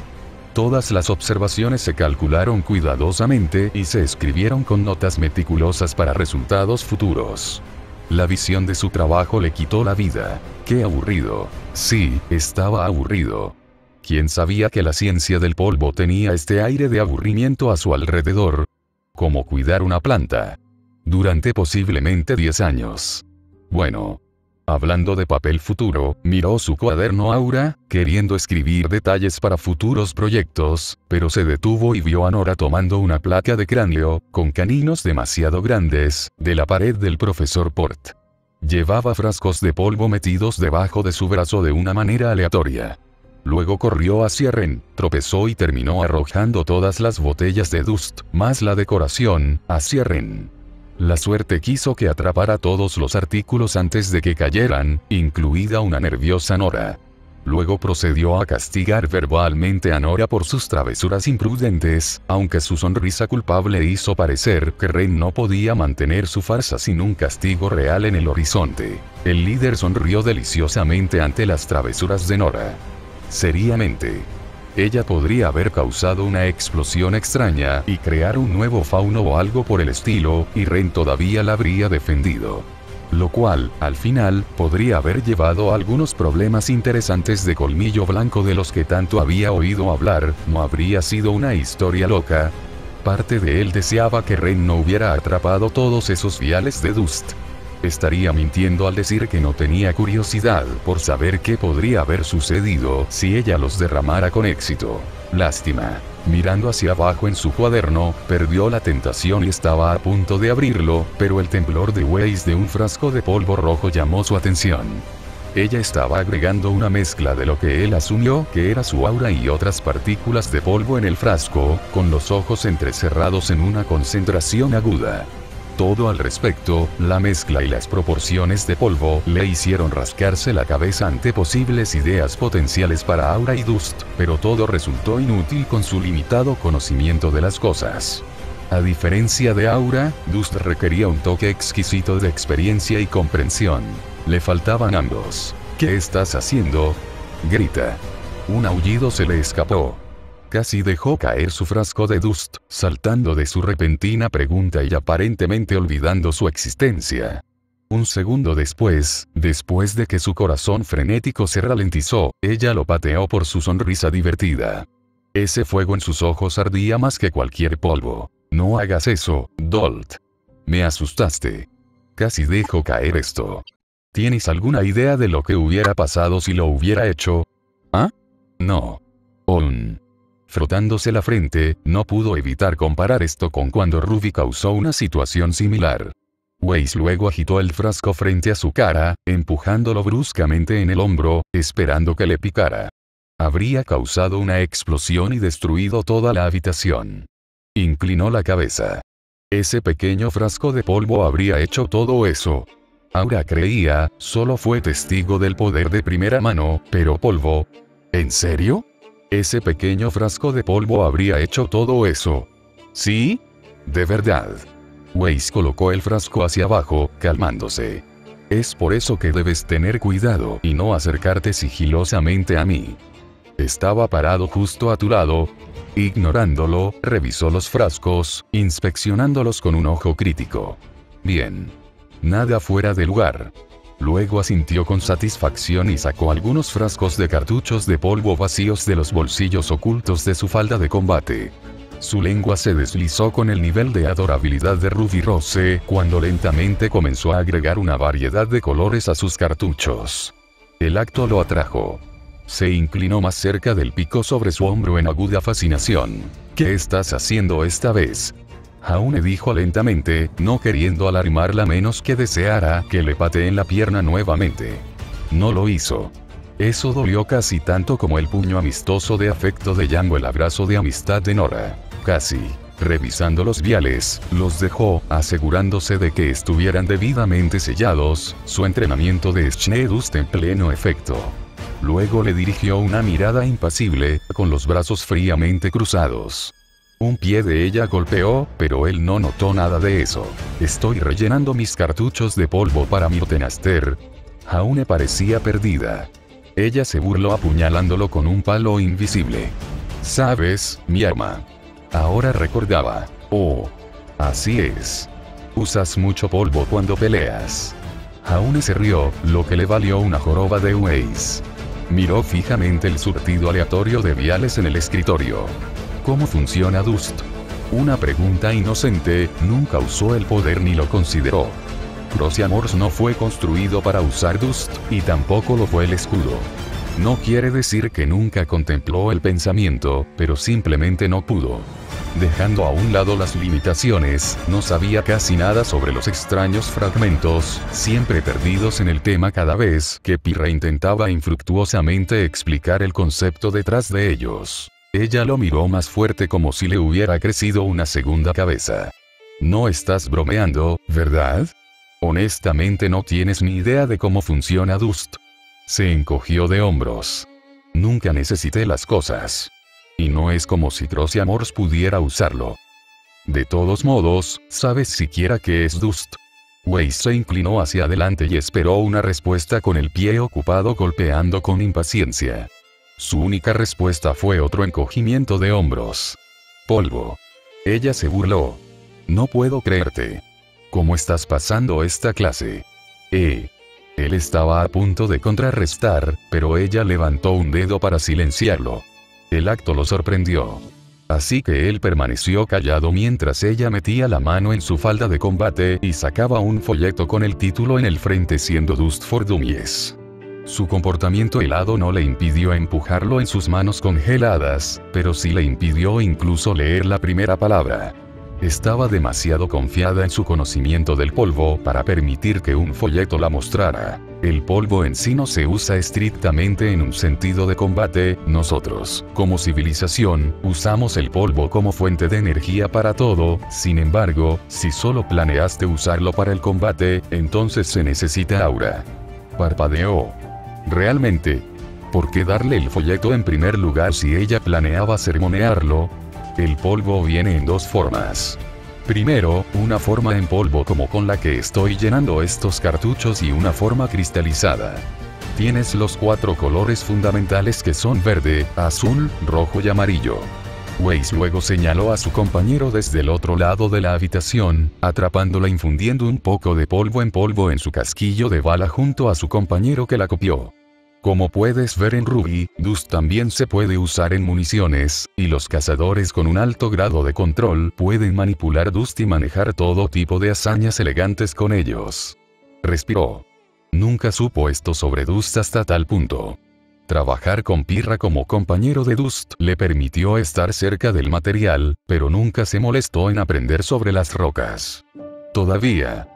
Todas las observaciones se calcularon cuidadosamente y se escribieron con notas meticulosas para resultados futuros. La visión de su trabajo le quitó la vida. ¡Qué aburrido! Sí, estaba aburrido. ¿Quién sabía que la ciencia del polvo tenía este aire de aburrimiento a su alrededor? Como cuidar una planta. Durante posiblemente 10 años. Bueno. Hablando de papel futuro, miró su cuaderno Aura, queriendo escribir detalles para futuros proyectos, pero se detuvo y vio a Nora tomando una placa de cráneo, con caninos demasiado grandes, de la pared del profesor Port. Llevaba frascos de polvo metidos debajo de su brazo de una manera aleatoria. Luego corrió hacia Ren, tropezó y terminó arrojando todas las botellas de Dust, más la decoración, hacia Ren. La suerte quiso que atrapara todos los artículos antes de que cayeran, incluida una nerviosa Nora. Luego procedió a castigar verbalmente a Nora por sus travesuras imprudentes, aunque su sonrisa culpable hizo parecer que Ren no podía mantener su farsa sin un castigo real en el horizonte. El líder sonrió deliciosamente ante las travesuras de Nora. Seriamente. Ella podría haber causado una explosión extraña y crear un nuevo fauno o algo por el estilo, y Ren todavía la habría defendido. Lo cual, al final, podría haber llevado a algunos problemas interesantes de colmillo blanco de los que tanto había oído hablar. No habría sido una historia loca. Parte de él deseaba que Ren no hubiera atrapado todos esos viales de Dust. Estaría mintiendo al decir que no tenía curiosidad por saber qué podría haber sucedido si ella los derramara con éxito. Lástima. Mirando hacia abajo en su cuaderno, perdió la tentación y estaba a punto de abrirlo, pero el temblor de Weiss de un frasco de polvo rojo llamó su atención. Ella estaba agregando una mezcla de lo que él asumió que era su aura y otras partículas de polvo en el frasco, con los ojos entrecerrados en una concentración aguda. Todo al respecto, la mezcla y las proporciones de polvo le hicieron rascarse la cabeza ante posibles ideas potenciales para Aura y Dust, pero todo resultó inútil con su limitado conocimiento de las cosas. A diferencia de Aura, Dust requería un toque exquisito de experiencia y comprensión. Le faltaban ambos. ¿Qué estás haciendo?, grita. Un aullido se le escapó. Casi dejó caer su frasco de Dust, saltando de su repentina pregunta y aparentemente olvidando su existencia. Un segundo después de que su corazón frenético se ralentizó, ella lo pateó por su sonrisa divertida. Ese fuego en sus ojos ardía más que cualquier polvo. No hagas eso, Dolt. Me asustaste. Casi dejo caer esto. ¿Tienes alguna idea de lo que hubiera pasado si lo hubiera hecho? ¿Ah? No. Frotándose la frente, no pudo evitar comparar esto con cuando Ruby causó una situación similar. Weiss luego agitó el frasco frente a su cara, empujándolo bruscamente en el hombro, esperando que le picara. Habría causado una explosión y destruido toda la habitación. Inclinó la cabeza. Ese pequeño frasco de polvo habría hecho todo eso. Aura creía, solo fue testigo del poder de primera mano, pero polvo. ¿En serio? Ese pequeño frasco de polvo habría hecho todo eso. ¿Sí? De verdad. Weiss colocó el frasco hacia abajo, calmándose. Es por eso que debes tener cuidado y no acercarte sigilosamente a mí. Estaba parado justo a tu lado. Ignorándolo, revisó los frascos, inspeccionándolos con un ojo crítico. Bien. Nada fuera de lugar. Luego asintió con satisfacción y sacó algunos frascos de cartuchos de polvo vacíos de los bolsillos ocultos de su falda de combate. Su lengua se deslizó con el nivel de adorabilidad de Ruby Rose cuando lentamente comenzó a agregar una variedad de colores a sus cartuchos. El acto lo atrajo. Se inclinó más cerca del pico sobre su hombro en aguda fascinación. ¿Qué estás haciendo esta vez?, Jaune dijo lentamente, no queriendo alarmarla menos que deseara que le pateen la pierna nuevamente. No lo hizo. Eso dolió casi tanto como el puño amistoso de afecto de Yang o el abrazo de amistad de Nora. Casi. Revisando los viales, los dejó, asegurándose de que estuvieran debidamente sellados, su entrenamiento de Schnedust en pleno efecto. Luego le dirigió una mirada impasible, con los brazos fríamente cruzados. Un pie de ella golpeó, pero él no notó nada de eso. Estoy rellenando mis cartuchos de polvo para mi Tenaster. Jaune parecía perdida. Ella se burló apuñalándolo con un palo invisible. ¿Sabes, mi arma? Ahora recordaba. Oh. Así es. Usas mucho polvo cuando peleas. Jaune se rió, lo que le valió una joroba de Weiss. Miró fijamente el surtido aleatorio de viales en el escritorio. ¿Cómo funciona Dust? Una pregunta inocente, nunca usó el poder ni lo consideró. Crosiamors no fue construido para usar Dust, y tampoco lo fue el escudo. No quiere decir que nunca contempló el pensamiento, pero simplemente no pudo. Dejando a un lado las limitaciones, no sabía casi nada sobre los extraños fragmentos, siempre perdidos en el tema cada vez que Pirra intentaba infructuosamente explicar el concepto detrás de ellos. Ella lo miró más fuerte como si le hubiera crecido una segunda cabeza. No estás bromeando, ¿verdad? Honestamente no tienes ni idea de cómo funciona Dust. Se encogió de hombros. Nunca necesité las cosas. Y no es como si Crosiamors pudiera usarlo. De todos modos, ¿sabes siquiera qué es Dust? Weiss se inclinó hacia adelante y esperó una respuesta con el pie ocupado golpeando con impaciencia. Su única respuesta fue otro encogimiento de hombros. Polvo. Ella se burló. No puedo creerte. ¿Cómo estás pasando esta clase? Él estaba a punto de contrarrestar, pero ella levantó un dedo para silenciarlo. El acto lo sorprendió. Así que él permaneció callado mientras ella metía la mano en su falda de combate y sacaba un folleto con el título en el frente siendo Dust for Dummies. Su comportamiento helado no le impidió empujarlo en sus manos congeladas, pero sí le impidió incluso leer la primera palabra. Estaba demasiado confiada en su conocimiento del polvo para permitir que un folleto la mostrara. El polvo en sí no se usa estrictamente en un sentido de combate. Nosotros, como civilización, usamos el polvo como fuente de energía para todo. Sin embargo, si solo planeaste usarlo para el combate, entonces se necesita aura. Parpadeó. ¿Realmente? ¿Por qué darle el folleto en primer lugar si ella planeaba sermonearlo? El polvo viene en dos formas. Primero, una forma en polvo como con la que estoy llenando estos cartuchos y una forma cristalizada. Tienes los 4 colores fundamentales que son verde, azul, rojo y amarillo. Waze luego señaló a su compañero desde el otro lado de la habitación, atrapándola infundiendo un poco de polvo en su casquillo de bala junto a su compañero que la copió. Como puedes ver en Ruby, Dust también se puede usar en municiones, y los cazadores con un alto grado de control pueden manipular Dust y manejar todo tipo de hazañas elegantes con ellos. Respiró. Nunca supo esto sobre Dust hasta tal punto. Trabajar con Pirra como compañero de Dust le permitió estar cerca del material, pero nunca se molestó en aprender sobre las rocas. Todavía.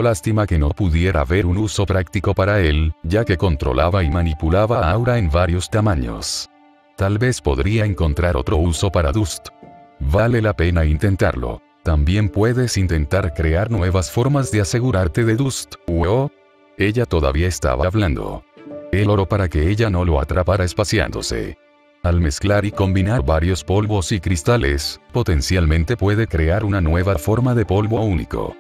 Lástima que no pudiera haber un uso práctico para él, ya que controlaba y manipulaba a Aura en varios tamaños. Tal vez podría encontrar otro uso para Dust. Vale la pena intentarlo. También puedes intentar crear nuevas formas de asegurarte de Dust. Ella todavía estaba hablando. Él oró para que ella no lo atrapara espaciándose. Al mezclar y combinar varios polvos y cristales, potencialmente puede crear una nueva forma de polvo único.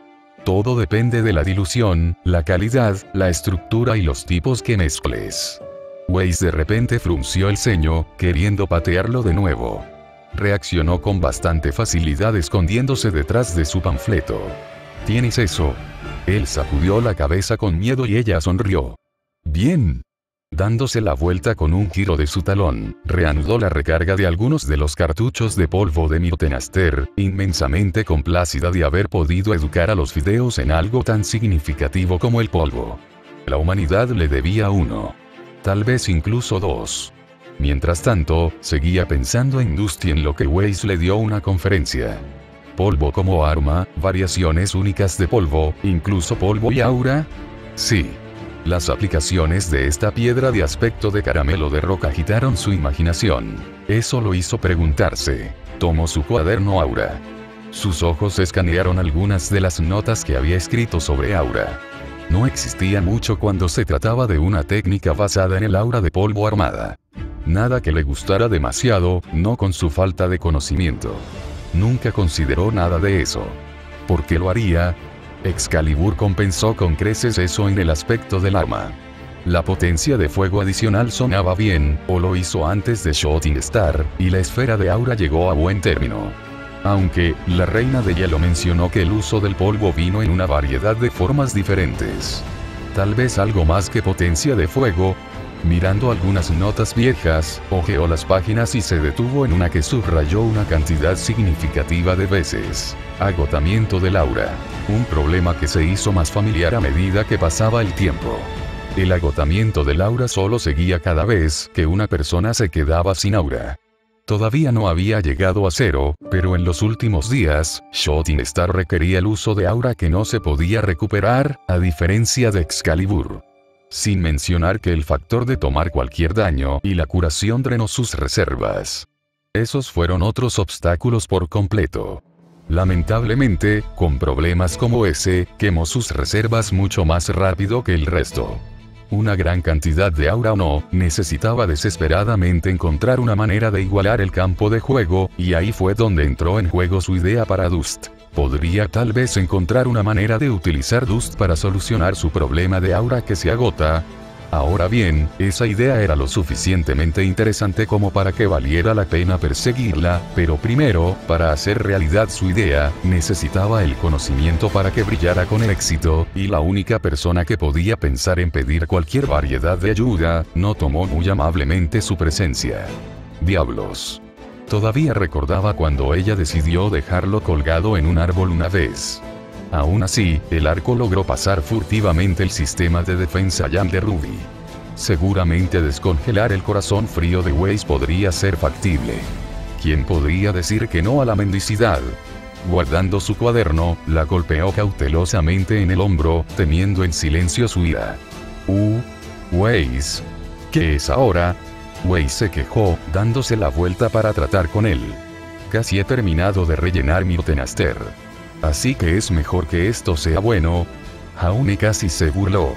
Todo depende de la dilución, la calidad, la estructura y los tipos que mezcles. Waze de repente frunció el ceño, queriendo patearlo de nuevo. Reaccionó con bastante facilidad escondiéndose detrás de su panfleto. ¿Tienes eso? Él sacudió la cabeza con miedo y ella sonrió. Bien. Dándose la vuelta con un giro de su talón, reanudó la recarga de algunos de los cartuchos de polvo de Myrtenaster, inmensamente complacida de haber podido educar a los fideos en algo tan significativo como el polvo. La humanidad le debía 1. Tal vez incluso 2. Mientras tanto, seguía pensando en Dust y en lo que Waze le dio una conferencia. Polvo como arma, variaciones únicas de polvo, incluso polvo y aura. Sí. Las aplicaciones de esta piedra de aspecto de caramelo de roca agitaron su imaginación. Eso lo hizo preguntarse. Tomó su cuaderno Aura. Sus ojos escanearon algunas de las notas que había escrito sobre Aura. No existía mucho cuando se trataba de una técnica basada en el aura de polvo armada. Nada que le gustara demasiado, no con su falta de conocimiento. Nunca consideró nada de eso. ¿Por qué lo haría? Excalibur compensó con creces eso en el aspecto del arma. La potencia de fuego adicional sonaba bien, o lo hizo antes de Shooting Star, y la esfera de aura llegó a buen término. Aunque, la reina de hielo mencionó que el uso del polvo vino en una variedad de formas diferentes. Tal vez algo más que potencia de fuego. Mirando algunas notas viejas, hojeó las páginas y se detuvo en una que subrayó una cantidad significativa de veces. Agotamiento del aura. Un problema que se hizo más familiar a medida que pasaba el tiempo. El agotamiento del aura solo seguía cada vez que una persona se quedaba sin aura. Todavía no había llegado a 0, pero en los últimos días, Shooting Star requería el uso de aura que no se podía recuperar, a diferencia de Excalibur. Sin mencionar que el factor de tomar cualquier daño y la curación drenó sus reservas. Esos fueron otros obstáculos por completo. Lamentablemente, con problemas como ese, quemó sus reservas mucho más rápido que el resto. Una gran cantidad de aura o no, necesitaba desesperadamente encontrar una manera de igualar el campo de juego, y ahí fue donde entró en juego su idea para Dust. Podría tal vez encontrar una manera de utilizar Dust para solucionar su problema de aura que se agota. Ahora bien, esa idea era lo suficientemente interesante como para que valiera la pena perseguirla, pero primero, para hacer realidad su idea, necesitaba el conocimiento para que brillara con éxito, y la única persona que podía pensar en pedir cualquier variedad de ayuda, no tomó muy amablemente su presencia. Diablos. Todavía recordaba cuando ella decidió dejarlo colgado en un árbol una vez. Aún así, el arco logró pasar furtivamente el sistema de defensa Jam de Ruby. Seguramente descongelar el corazón frío de Waze podría ser factible. ¿Quién podría decir que no a la mendicidad? Guardando su cuaderno, la golpeó cautelosamente en el hombro, temiendo en silencio su ira. Weiss. ¿Qué es ahora? Weiss se quejó, dándose la vuelta para tratar con él. Casi he terminado de rellenar mi tenaster. Así que es mejor que esto sea bueno. Jaune casi se burló.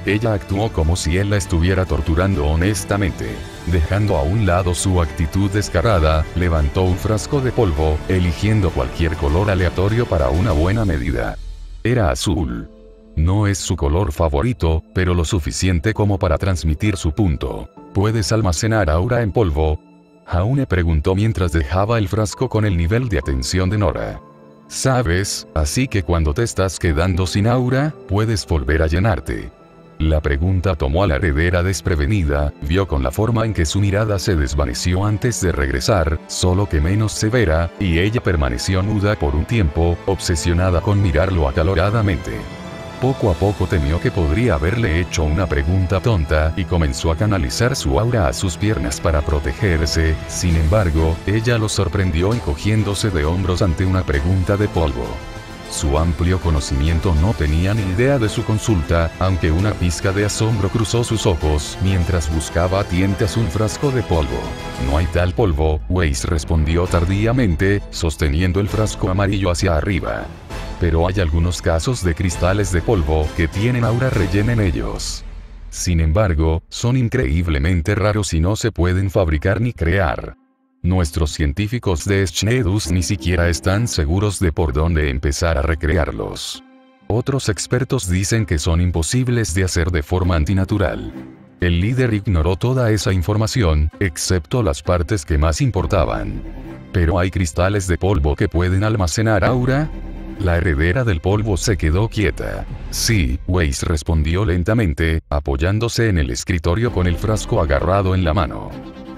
Ella actuó como si él la estuviera torturando honestamente. Dejando a un lado su actitud descarada, levantó un frasco de polvo, eligiendo cualquier color aleatorio para una buena medida. Era azul. No es su color favorito, pero lo suficiente como para transmitir su punto. ¿Puedes almacenar aura en polvo? Jaune preguntó mientras dejaba el frasco con el nivel de atención de Nora. ¿Sabes? Así que cuando te estás quedando sin aura, puedes volver a llenarte. La pregunta tomó a la heredera desprevenida, vio con la forma en que su mirada se desvaneció antes de regresar, solo que menos severa, y ella permaneció muda por un tiempo, obsesionada con mirarlo acaloradamente. Poco a poco temió que podría haberle hecho una pregunta tonta y comenzó a canalizar su aura a sus piernas para protegerse, sin embargo, ella lo sorprendió encogiéndose de hombros ante una pregunta de polvo. Su amplio conocimiento no tenía ni idea de su consulta, aunque una pizca de asombro cruzó sus ojos mientras buscaba a tientas un frasco de polvo. No hay tal polvo, Weiss respondió tardíamente, sosteniendo el frasco amarillo hacia arriba. Pero hay algunos casos de cristales de polvo que tienen aura rellena en ellos. Sin embargo, son increíblemente raros y no se pueden fabricar ni crear. Nuestros científicos de Schnedus ni siquiera están seguros de por dónde empezar a recrearlos. Otros expertos dicen que son imposibles de hacer de forma antinatural. El líder ignoró toda esa información, excepto las partes que más importaban. ¿Pero hay cristales de polvo que pueden almacenar aura? La heredera del polvo se quedó quieta. Sí, Weiss respondió lentamente, apoyándose en el escritorio con el frasco agarrado en la mano.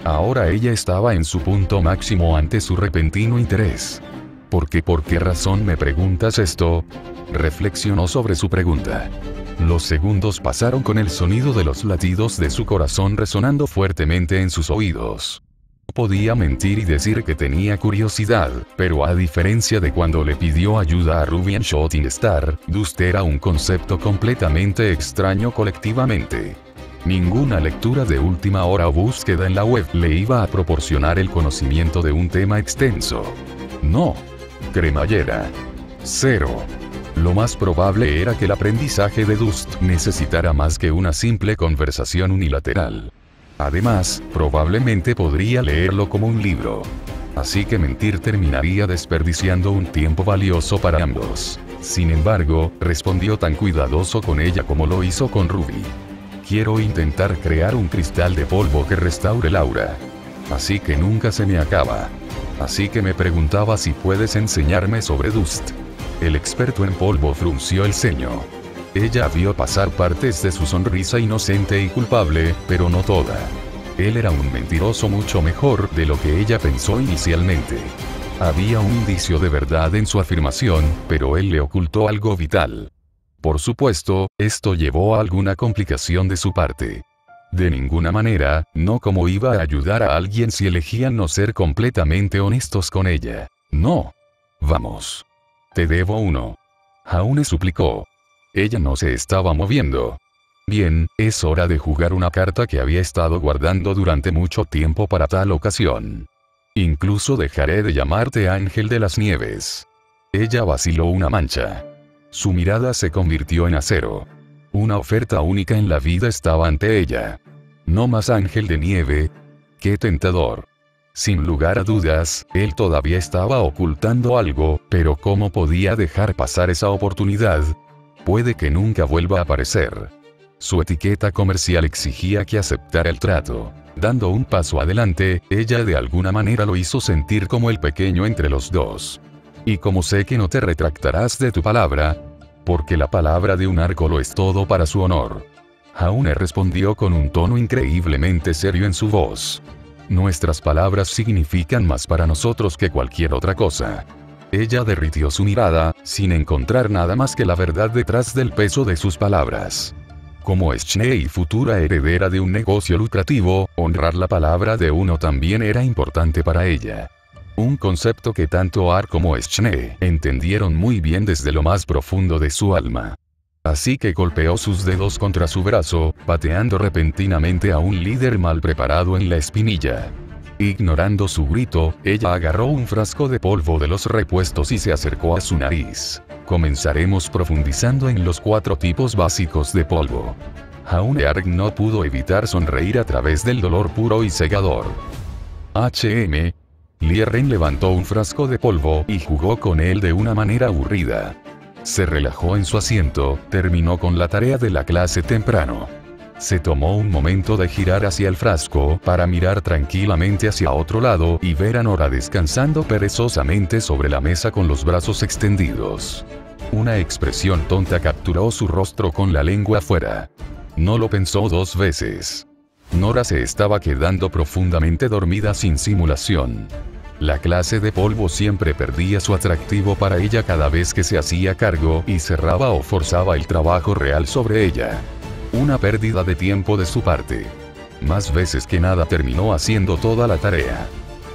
Ahora ella estaba en su punto máximo ante su repentino interés. ¿Por qué razón me preguntas esto? Reflexionó sobre su pregunta. Los segundos pasaron con el sonido de los latidos de su corazón resonando fuertemente en sus oídos. Podía mentir y decir que tenía curiosidad, pero a diferencia de cuando le pidió ayuda a Ruby en Shooting Star, Dust era un concepto completamente extraño colectivamente. Ninguna lectura de última hora o búsqueda en la web le iba a proporcionar el conocimiento de un tema extenso. No. Cremallera. Cero. Lo más probable era que el aprendizaje de Dust necesitara más que una simple conversación unilateral. Además, probablemente podría leerlo como un libro. Así que mentir terminaría desperdiciando un tiempo valioso para ambos. Sin embargo, respondió tan cuidadoso con ella como lo hizo con Ruby. Quiero intentar crear un cristal de polvo que restaure el aura. Así que nunca se me acaba. Así que me preguntaba si puedes enseñarme sobre Dust. El experto en polvo frunció el ceño. Ella vio pasar partes de su sonrisa inocente y culpable, pero no toda. Él era un mentiroso mucho mejor de lo que ella pensó inicialmente. Había un indicio de verdad en su afirmación, pero él le ocultó algo vital. Por supuesto, esto llevó a alguna complicación de su parte. De ninguna manera, no como iba a ayudar a alguien si elegían no ser completamente honestos con ella. No. Vamos. Te debo uno. Jaune suplicó. Ella no se estaba moviendo. Bien, es hora de jugar una carta que había estado guardando durante mucho tiempo para tal ocasión. Incluso dejaré de llamarte Ángel de las Nieves. Ella vaciló una mancha. Su mirada se convirtió en acero. Una oferta única en la vida estaba ante ella. No más ángel de nieve. ¡Qué tentador! Sin lugar a dudas, él todavía estaba ocultando algo, pero ¿cómo podía dejar pasar esa oportunidad? Puede que nunca vuelva a aparecer. Su etiqueta comercial exigía que aceptara el trato. Dando un paso adelante, ella de alguna manera lo hizo sentir como el pequeño entre los dos. Y como sé que no te retractarás de tu palabra, porque la palabra de un arco lo es todo para su honor. Jaune respondió con un tono increíblemente serio en su voz. Nuestras palabras significan más para nosotros que cualquier otra cosa. Ella derritió su mirada, sin encontrar nada más que la verdad detrás del peso de sus palabras. Como Schnee y futura heredera de un negocio lucrativo, honrar la palabra de uno también era importante para ella. Un concepto que tanto Ar como Schnee entendieron muy bien desde lo más profundo de su alma. Así que golpeó sus dedos contra su brazo, pateando repentinamente a un líder mal preparado en la espinilla. Ignorando su grito, ella agarró un frasco de polvo de los repuestos y se acercó a su nariz. Comenzaremos profundizando en los 4 tipos básicos de polvo. Jaunearg no pudo evitar sonreír a través del dolor puro y cegador. Lierren levantó un frasco de polvo y jugó con él de una manera aburrida. Se relajó en su asiento, terminó con la tarea de la clase temprano. Se tomó un momento de girar hacia el frasco para mirar tranquilamente hacia otro lado y ver a Nora descansando perezosamente sobre la mesa con los brazos extendidos. Una expresión tonta capturó su rostro con la lengua afuera. No lo pensó 2 veces. Nora se estaba quedando profundamente dormida sin simulación. La clase de polvo siempre perdía su atractivo para ella cada vez que se hacía cargo y cerraba o forzaba el trabajo real sobre ella. Una pérdida de tiempo de su parte. Más veces que nada terminó haciendo toda la tarea.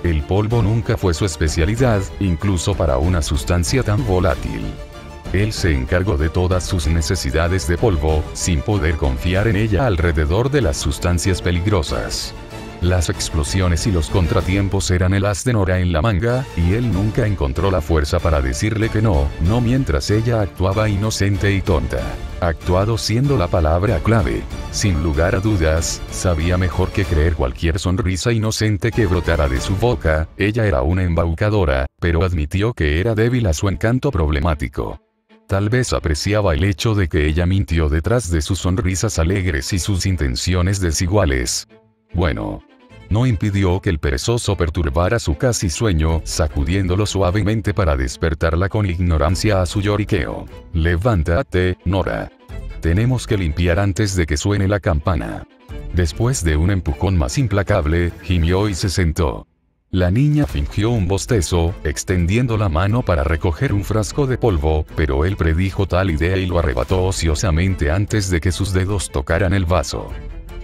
El polvo nunca fue su especialidad, incluso para una sustancia tan volátil. Él se encargó de todas sus necesidades de polvo, sin poder confiar en ella alrededor de las sustancias peligrosas. Las explosiones y los contratiempos eran el as de Nora en la manga, y él nunca encontró la fuerza para decirle que no mientras ella actuaba inocente y tonta. Actuado siendo la palabra clave. Sin lugar a dudas, sabía mejor que creer cualquier sonrisa inocente que brotara de su boca. Ella era una embaucadora, pero admitió que era débil a su encanto problemático. Tal vez apreciaba el hecho de que ella mintió detrás de sus sonrisas alegres y sus intenciones desiguales. Bueno, no impidió que el perezoso perturbara su casi sueño, sacudiéndolo suavemente para despertarla con ignorancia a su lloriqueo. Levántate, Nora. Tenemos que limpiar antes de que suene la campana. Después de un empujón más implacable, gimió y se sentó. La niña fingió un bostezo, extendiendo la mano para recoger un frasco de polvo, pero él predijo tal idea y lo arrebató ociosamente antes de que sus dedos tocaran el vaso.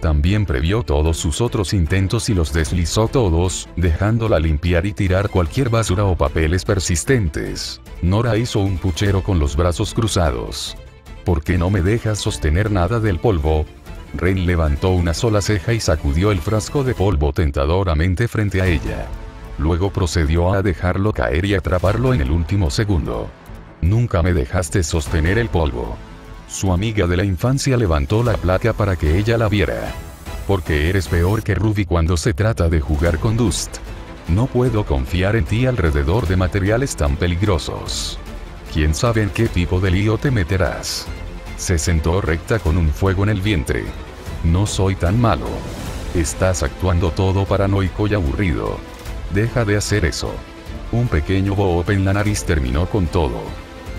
También previó todos sus otros intentos y los deslizó todos, dejándola limpiar y tirar cualquier basura o papeles persistentes. Nora hizo un puchero con los brazos cruzados. ¿Por qué no me dejas sostener nada del polvo? Ren levantó una sola ceja y sacudió el frasco de polvo tentadoramente frente a ella. Luego procedió a dejarlo caer y atraparlo en el último segundo. Nunca me dejaste sostener el polvo. Su amiga de la infancia levantó la placa para que ella la viera. Porque eres peor que Ruby cuando se trata de jugar con Dust. No puedo confiar en ti alrededor de materiales tan peligrosos. ¿Quién sabe en qué tipo de lío te meterás? Se sentó recta con un fuego en el vientre. No soy tan malo. Estás actuando todo paranoico y aburrido. Deja de hacer eso. Un pequeño boop en la nariz terminó con todo.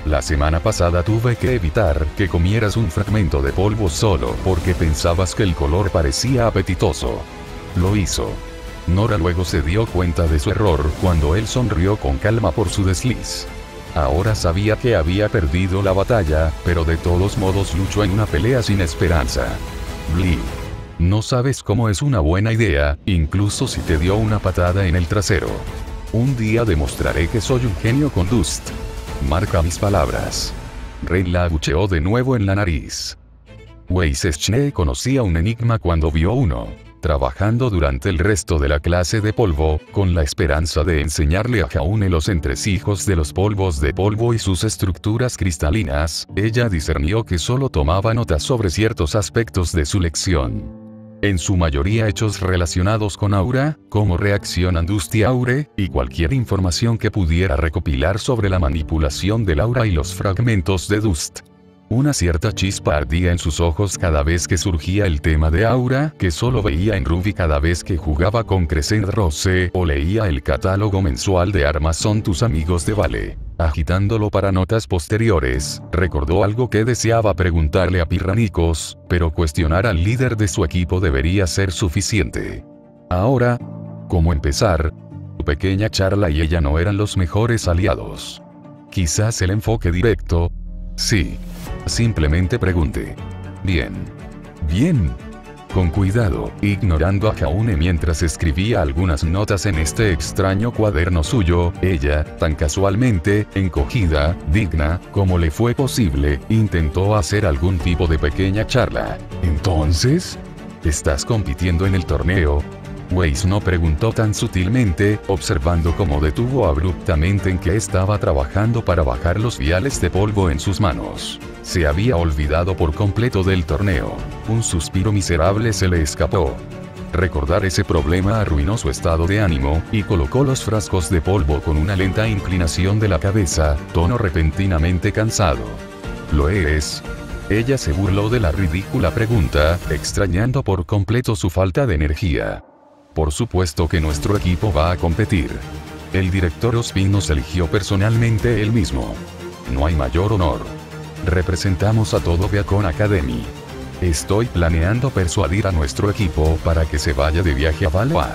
La semana pasada tuve que evitar que comieras un fragmento de polvo solo porque pensabas que el color parecía apetitoso. Lo hizo. Nora luego se dio cuenta de su error cuando él sonrió con calma por su desliz. Ahora sabía que había perdido la batalla, pero de todos modos luchó en una pelea sin esperanza. Blee. No sabes cómo es una buena idea, incluso si te dio una patada en el trasero. Un día demostraré que soy un genio con Dust. Marca mis palabras. Ren la abucheó de nuevo en la nariz. Schnee conocía un enigma cuando vio uno. Trabajando durante el resto de la clase de polvo, con la esperanza de enseñarle a Jaune los entresijos de los polvos de polvo y sus estructuras cristalinas, ella discernió que solo tomaba notas sobre ciertos aspectos de su lección. En su mayoría hechos relacionados con aura, cómo reaccionan Dust y Aure, y cualquier información que pudiera recopilar sobre la manipulación del aura y los fragmentos de Dust. Una cierta chispa ardía en sus ojos cada vez que surgía el tema de aura, que solo veía en Ruby cada vez que jugaba con Crescent Rose o leía el catálogo mensual de armas Son tus amigos de Vale. Agitándolo para notas posteriores, recordó algo que deseaba preguntarle a Pirranicos, pero cuestionar al líder de su equipo debería ser suficiente. Ahora, ¿cómo empezar? Su pequeña charla y ella no eran los mejores aliados. Quizás el enfoque directo. Sí. Simplemente pregunte. Bien. Bien. con cuidado, ignorando a Jaune mientras escribía algunas notas en este extraño cuaderno suyo. Ella, tan casualmente, encogida, digna, como le fue posible, intentó hacer algún tipo de pequeña charla. ¿Entonces? ¿Estás compitiendo en el torneo? Weiss no preguntó tan sutilmente, observando cómo detuvo abruptamente en que estaba trabajando para bajar los viales de polvo en sus manos. Se había olvidado por completo del torneo. Un suspiro miserable se le escapó. Recordar ese problema arruinó su estado de ánimo, y colocó los frascos de polvo con una lenta inclinación de la cabeza, tono repentinamente cansado. ¿Lo es? Ella se burló de la ridícula pregunta, extrañando por completo su falta de energía. Por supuesto que nuestro equipo va a competir. El director Ozpin nos eligió personalmente él mismo. No hay mayor honor. Representamos a todo Beacon Academy. Estoy planeando persuadir a nuestro equipo para que se vaya de viaje a Valois.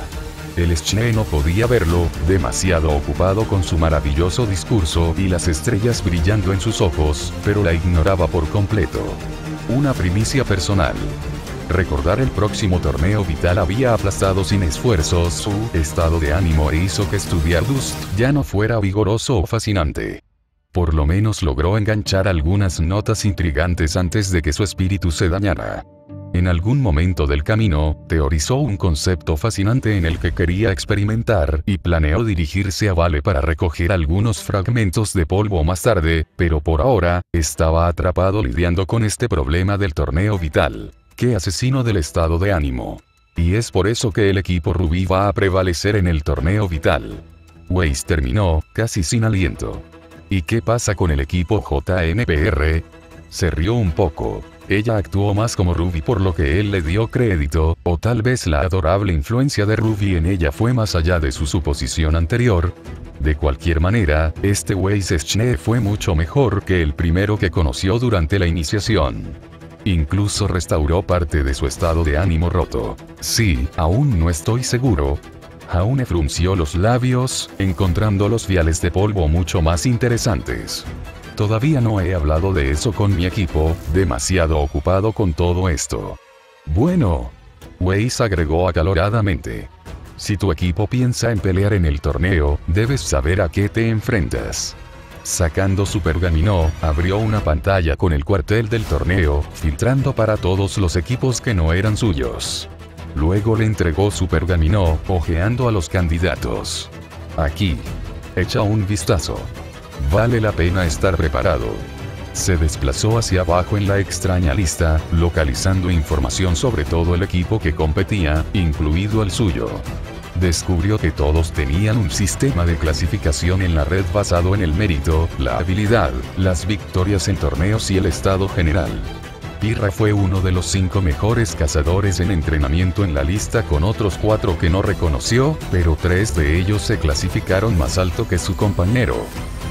El Schne no podía verlo, demasiado ocupado con su maravilloso discurso y las estrellas brillando en sus ojos, pero la ignoraba por completo. Una primicia personal. Recordar el próximo torneo vital había aplastado sin esfuerzos su estado de ánimo e hizo que estudiar Dust ya no fuera vigoroso o fascinante. Por lo menos logró enganchar algunas notas intrigantes antes de que su espíritu se dañara. En algún momento del camino, teorizó un concepto fascinante en el que quería experimentar y planeó dirigirse a Vale para recoger algunos fragmentos de polvo más tarde, pero por ahora, estaba atrapado lidiando con este problema del torneo vital. ¡Qué asesino del estado de ánimo! Y es por eso que el equipo Rubí va a prevalecer en el torneo vital. Weiss terminó, casi sin aliento. ¿Y qué pasa con el equipo JNPR? Se rió un poco. Ella actuó más como Ruby por lo que él le dio crédito, o tal vez la adorable influencia de Ruby en ella fue más allá de su suposición anterior. De cualquier manera, este Weiss Schne fue mucho mejor que el primero que conoció durante la iniciación. Incluso restauró parte de su estado de ánimo roto. Sí, aún no estoy seguro. Jaune frunció los labios, encontrando los viales de polvo mucho más interesantes. Todavía no he hablado de eso con mi equipo, demasiado ocupado con todo esto. Bueno, Weiss agregó acaloradamente. Si tu equipo piensa en pelear en el torneo, debes saber a qué te enfrentas. Sacando su pergamino, abrió una pantalla con el cuartel del torneo, filtrando para todos los equipos que no eran suyos. Luego le entregó su pergamino, ojeando a los candidatos. Aquí. Echa un vistazo. Vale la pena estar preparado. Se desplazó hacia abajo en la extraña lista, localizando información sobre todo el equipo que competía, incluido el suyo. Descubrió que todos tenían un sistema de clasificación en la red basado en el mérito, la habilidad, las victorias en torneos y el estado general. Pirra fue uno de los 5 mejores cazadores en entrenamiento en la lista con otros 4 que no reconoció, pero 3 de ellos se clasificaron más alto que su compañero.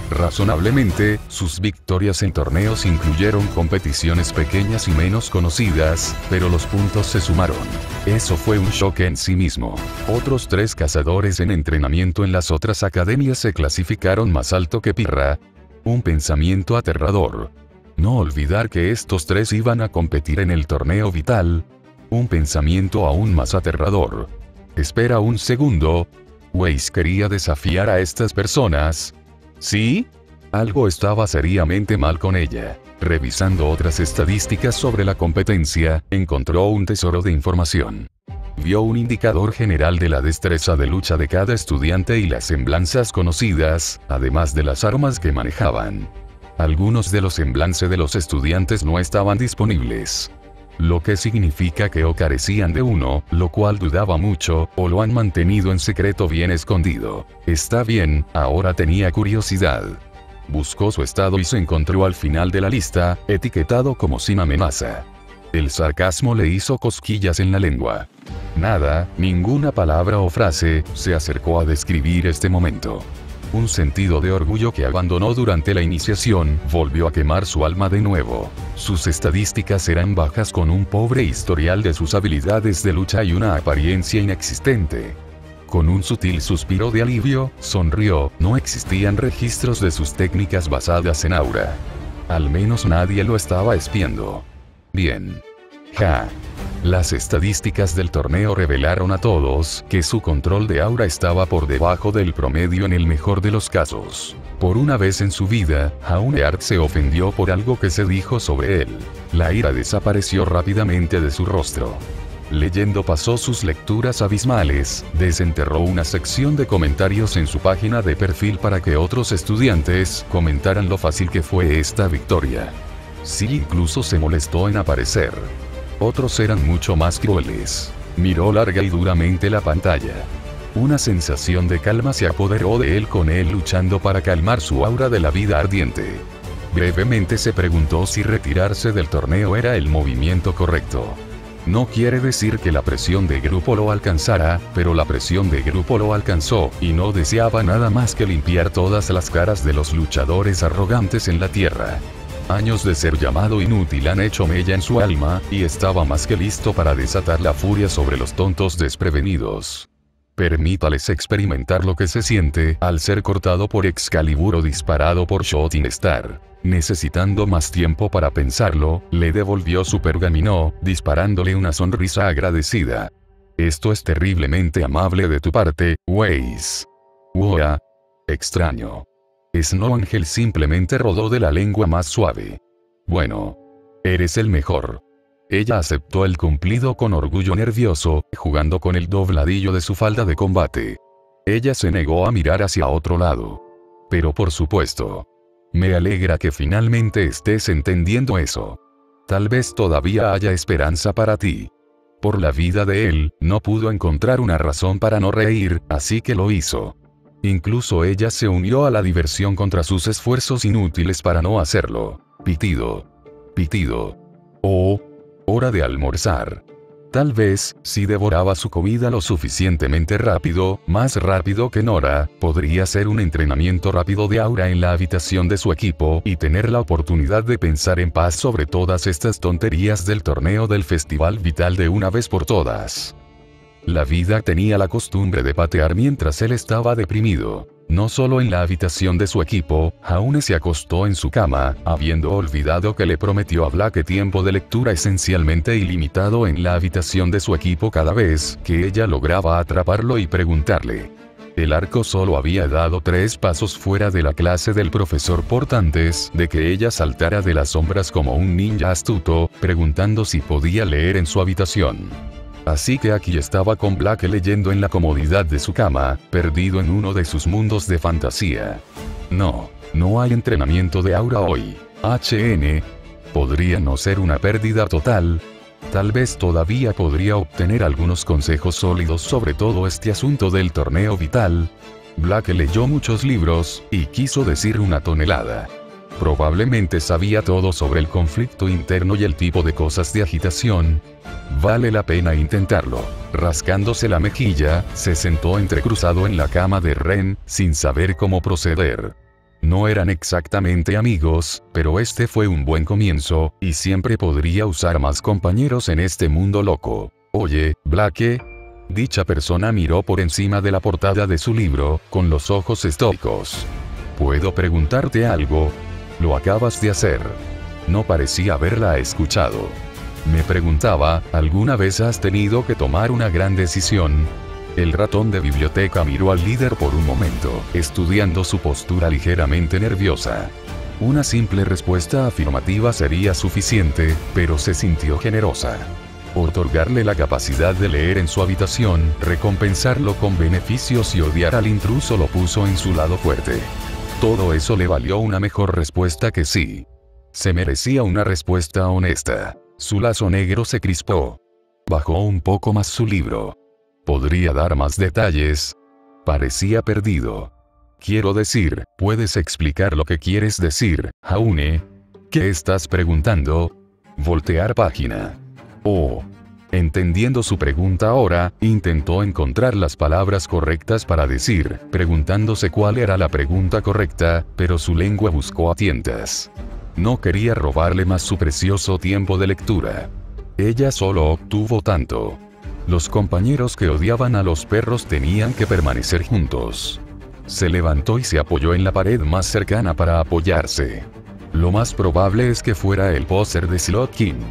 Razonablemente, sus victorias en torneos incluyeron competiciones pequeñas y menos conocidas, pero los puntos se sumaron. Eso fue un shock en sí mismo. Otros 3 cazadores en entrenamiento en las otras academias se clasificaron más alto que Pirra. Un pensamiento aterrador. No olvidar que estos 3 iban a competir en el torneo vital. Un pensamiento aún más aterrador. Espera un segundo. Weiss quería desafiar a estas personas. ¿Sí? Algo estaba seriamente mal con ella. Revisando otras estadísticas sobre la competencia, encontró un tesoro de información. Vio un indicador general de la destreza de lucha de cada estudiante y las semblanzas conocidas, además de las armas que manejaban. Algunos de los semblances de los estudiantes no estaban disponibles. Lo que significa que o carecían de uno, lo cual dudaba mucho, o lo han mantenido en secreto bien escondido. Está bien, ahora tenía curiosidad. Buscó su estado y se encontró al final de la lista, etiquetado como sin amenaza. El sarcasmo le hizo cosquillas en la lengua. Nada, ninguna palabra o frase, se acercó a describir este momento. Un sentido de orgullo que abandonó durante la iniciación, volvió a quemar su alma de nuevo. Sus estadísticas eran bajas con un pobre historial de sus habilidades de lucha y una apariencia inexistente. Con un sutil suspiro de alivio, sonrió, no existían registros de sus técnicas basadas en aura. Al menos nadie lo estaba espiando. Bien. Ja. Las estadísticas del torneo revelaron a todos que su control de aura estaba por debajo del promedio en el mejor de los casos. Por una vez en su vida, Jauneart se ofendió por algo que se dijo sobre él. La ira desapareció rápidamente de su rostro. Leyendo pasó sus lecturas abismales, desenterró una sección de comentarios en su página de perfil para que otros estudiantes comentaran lo fácil que fue esta victoria. Sí, incluso se molestó en aparecer. Otros eran mucho más crueles. Miró larga y duramente la pantalla. Una sensación de calma se apoderó de él con él luchando para calmar su aura de la vida ardiente. Brevemente se preguntó si retirarse del torneo era el movimiento correcto. No quiere decir que la presión de grupo lo alcanzara, pero la presión de grupo lo alcanzó, y no deseaba nada más que limpiar todas las caras de los luchadores arrogantes en la tierra. Años de ser llamado inútil han hecho mella en su alma, y estaba más que listo para desatar la furia sobre los tontos desprevenidos. Permítales experimentar lo que se siente al ser cortado por Excalibur o disparado por Shooting Star. Necesitando más tiempo para pensarlo, le devolvió su pergamino, disparándole una sonrisa agradecida. Esto es terriblemente amable de tu parte, Weiss. Woa. Extraño. Snow Angel simplemente rodó de la lengua más suave. Bueno. Eres el mejor. Ella aceptó el cumplido con orgullo nervioso, jugando con el dobladillo de su falda de combate. Ella se negó a mirar hacia otro lado. Pero por supuesto. Me alegra que finalmente estés entendiendo eso. Tal vez todavía haya esperanza para ti. Por la vida de él, no pudo encontrar una razón para no reír, así que lo hizo. Incluso ella se unió a la diversión contra sus esfuerzos inútiles para no hacerlo. Pitido. Pitido. Oh. Hora de almorzar. Tal vez, si devoraba su comida lo suficientemente rápido, más rápido que Nora, podría ser un entrenamiento rápido de aura en la habitación de su equipo y tener la oportunidad de pensar en paz sobre todas estas tonterías del torneo del Festival Vital de una vez por todas. La vida tenía la costumbre de patear mientras él estaba deprimido. No solo en la habitación de su equipo, Jaune se acostó en su cama, habiendo olvidado que le prometió a Blake tiempo de lectura esencialmente ilimitado en la habitación de su equipo cada vez que ella lograba atraparlo y preguntarle. El arco solo había dado 3 pasos fuera de la clase del profesor Port antes de que ella saltara de las sombras como un ninja astuto, preguntando si podía leer en su habitación. Así que aquí estaba con Blake leyendo en la comodidad de su cama, perdido en uno de sus mundos de fantasía. No hay entrenamiento de aura hoy. HN. ¿Podría no ser una pérdida total? Tal vez todavía podría obtener algunos consejos sólidos sobre todo este asunto del torneo vital. Blake leyó muchos libros, y quiso decir una tonelada. Probablemente sabía todo sobre el conflicto interno y el tipo de cosas de agitación. Vale la pena intentarlo. Rascándose la mejilla, se sentó entrecruzado en la cama de Ren, sin saber cómo proceder. No eran exactamente amigos, pero este fue un buen comienzo, y siempre podría usar más compañeros en este mundo loco. Oye, Blake. Dicha persona miró por encima de la portada de su libro, con los ojos estoicos. ¿Puedo preguntarte algo? Lo acabas de hacer. No parecía haberla escuchado. Me preguntaba, ¿alguna vez has tenido que tomar una gran decisión? El ratón de biblioteca miró al líder por un momento, estudiando su postura ligeramente nerviosa. Una simple respuesta afirmativa sería suficiente, pero se sintió generosa. Otorgarle la capacidad de leer en su habitación, recompensarlo con beneficios y odiar al intruso lo puso en su lado fuerte. Todo eso le valió una mejor respuesta que sí. Se merecía una respuesta honesta. Su lazo negro se crispó. Bajó un poco más su libro. ¿Podría dar más detalles? Parecía perdido. Quiero decir, ¿puedes explicar lo que quieres decir, Jaune? ¿Qué estás preguntando? Voltear página. Oh. Entendiendo su pregunta ahora, intentó encontrar las palabras correctas para decir, preguntándose cuál era la pregunta correcta, pero su lengua buscó a tientas. No quería robarle más su precioso tiempo de lectura. Ella solo obtuvo tanto. Los compañeros que odiaban a los perros tenían que permanecer juntos. Se levantó y se apoyó en la pared más cercana para apoyarse. Lo más probable es que fuera el póster de Slot King.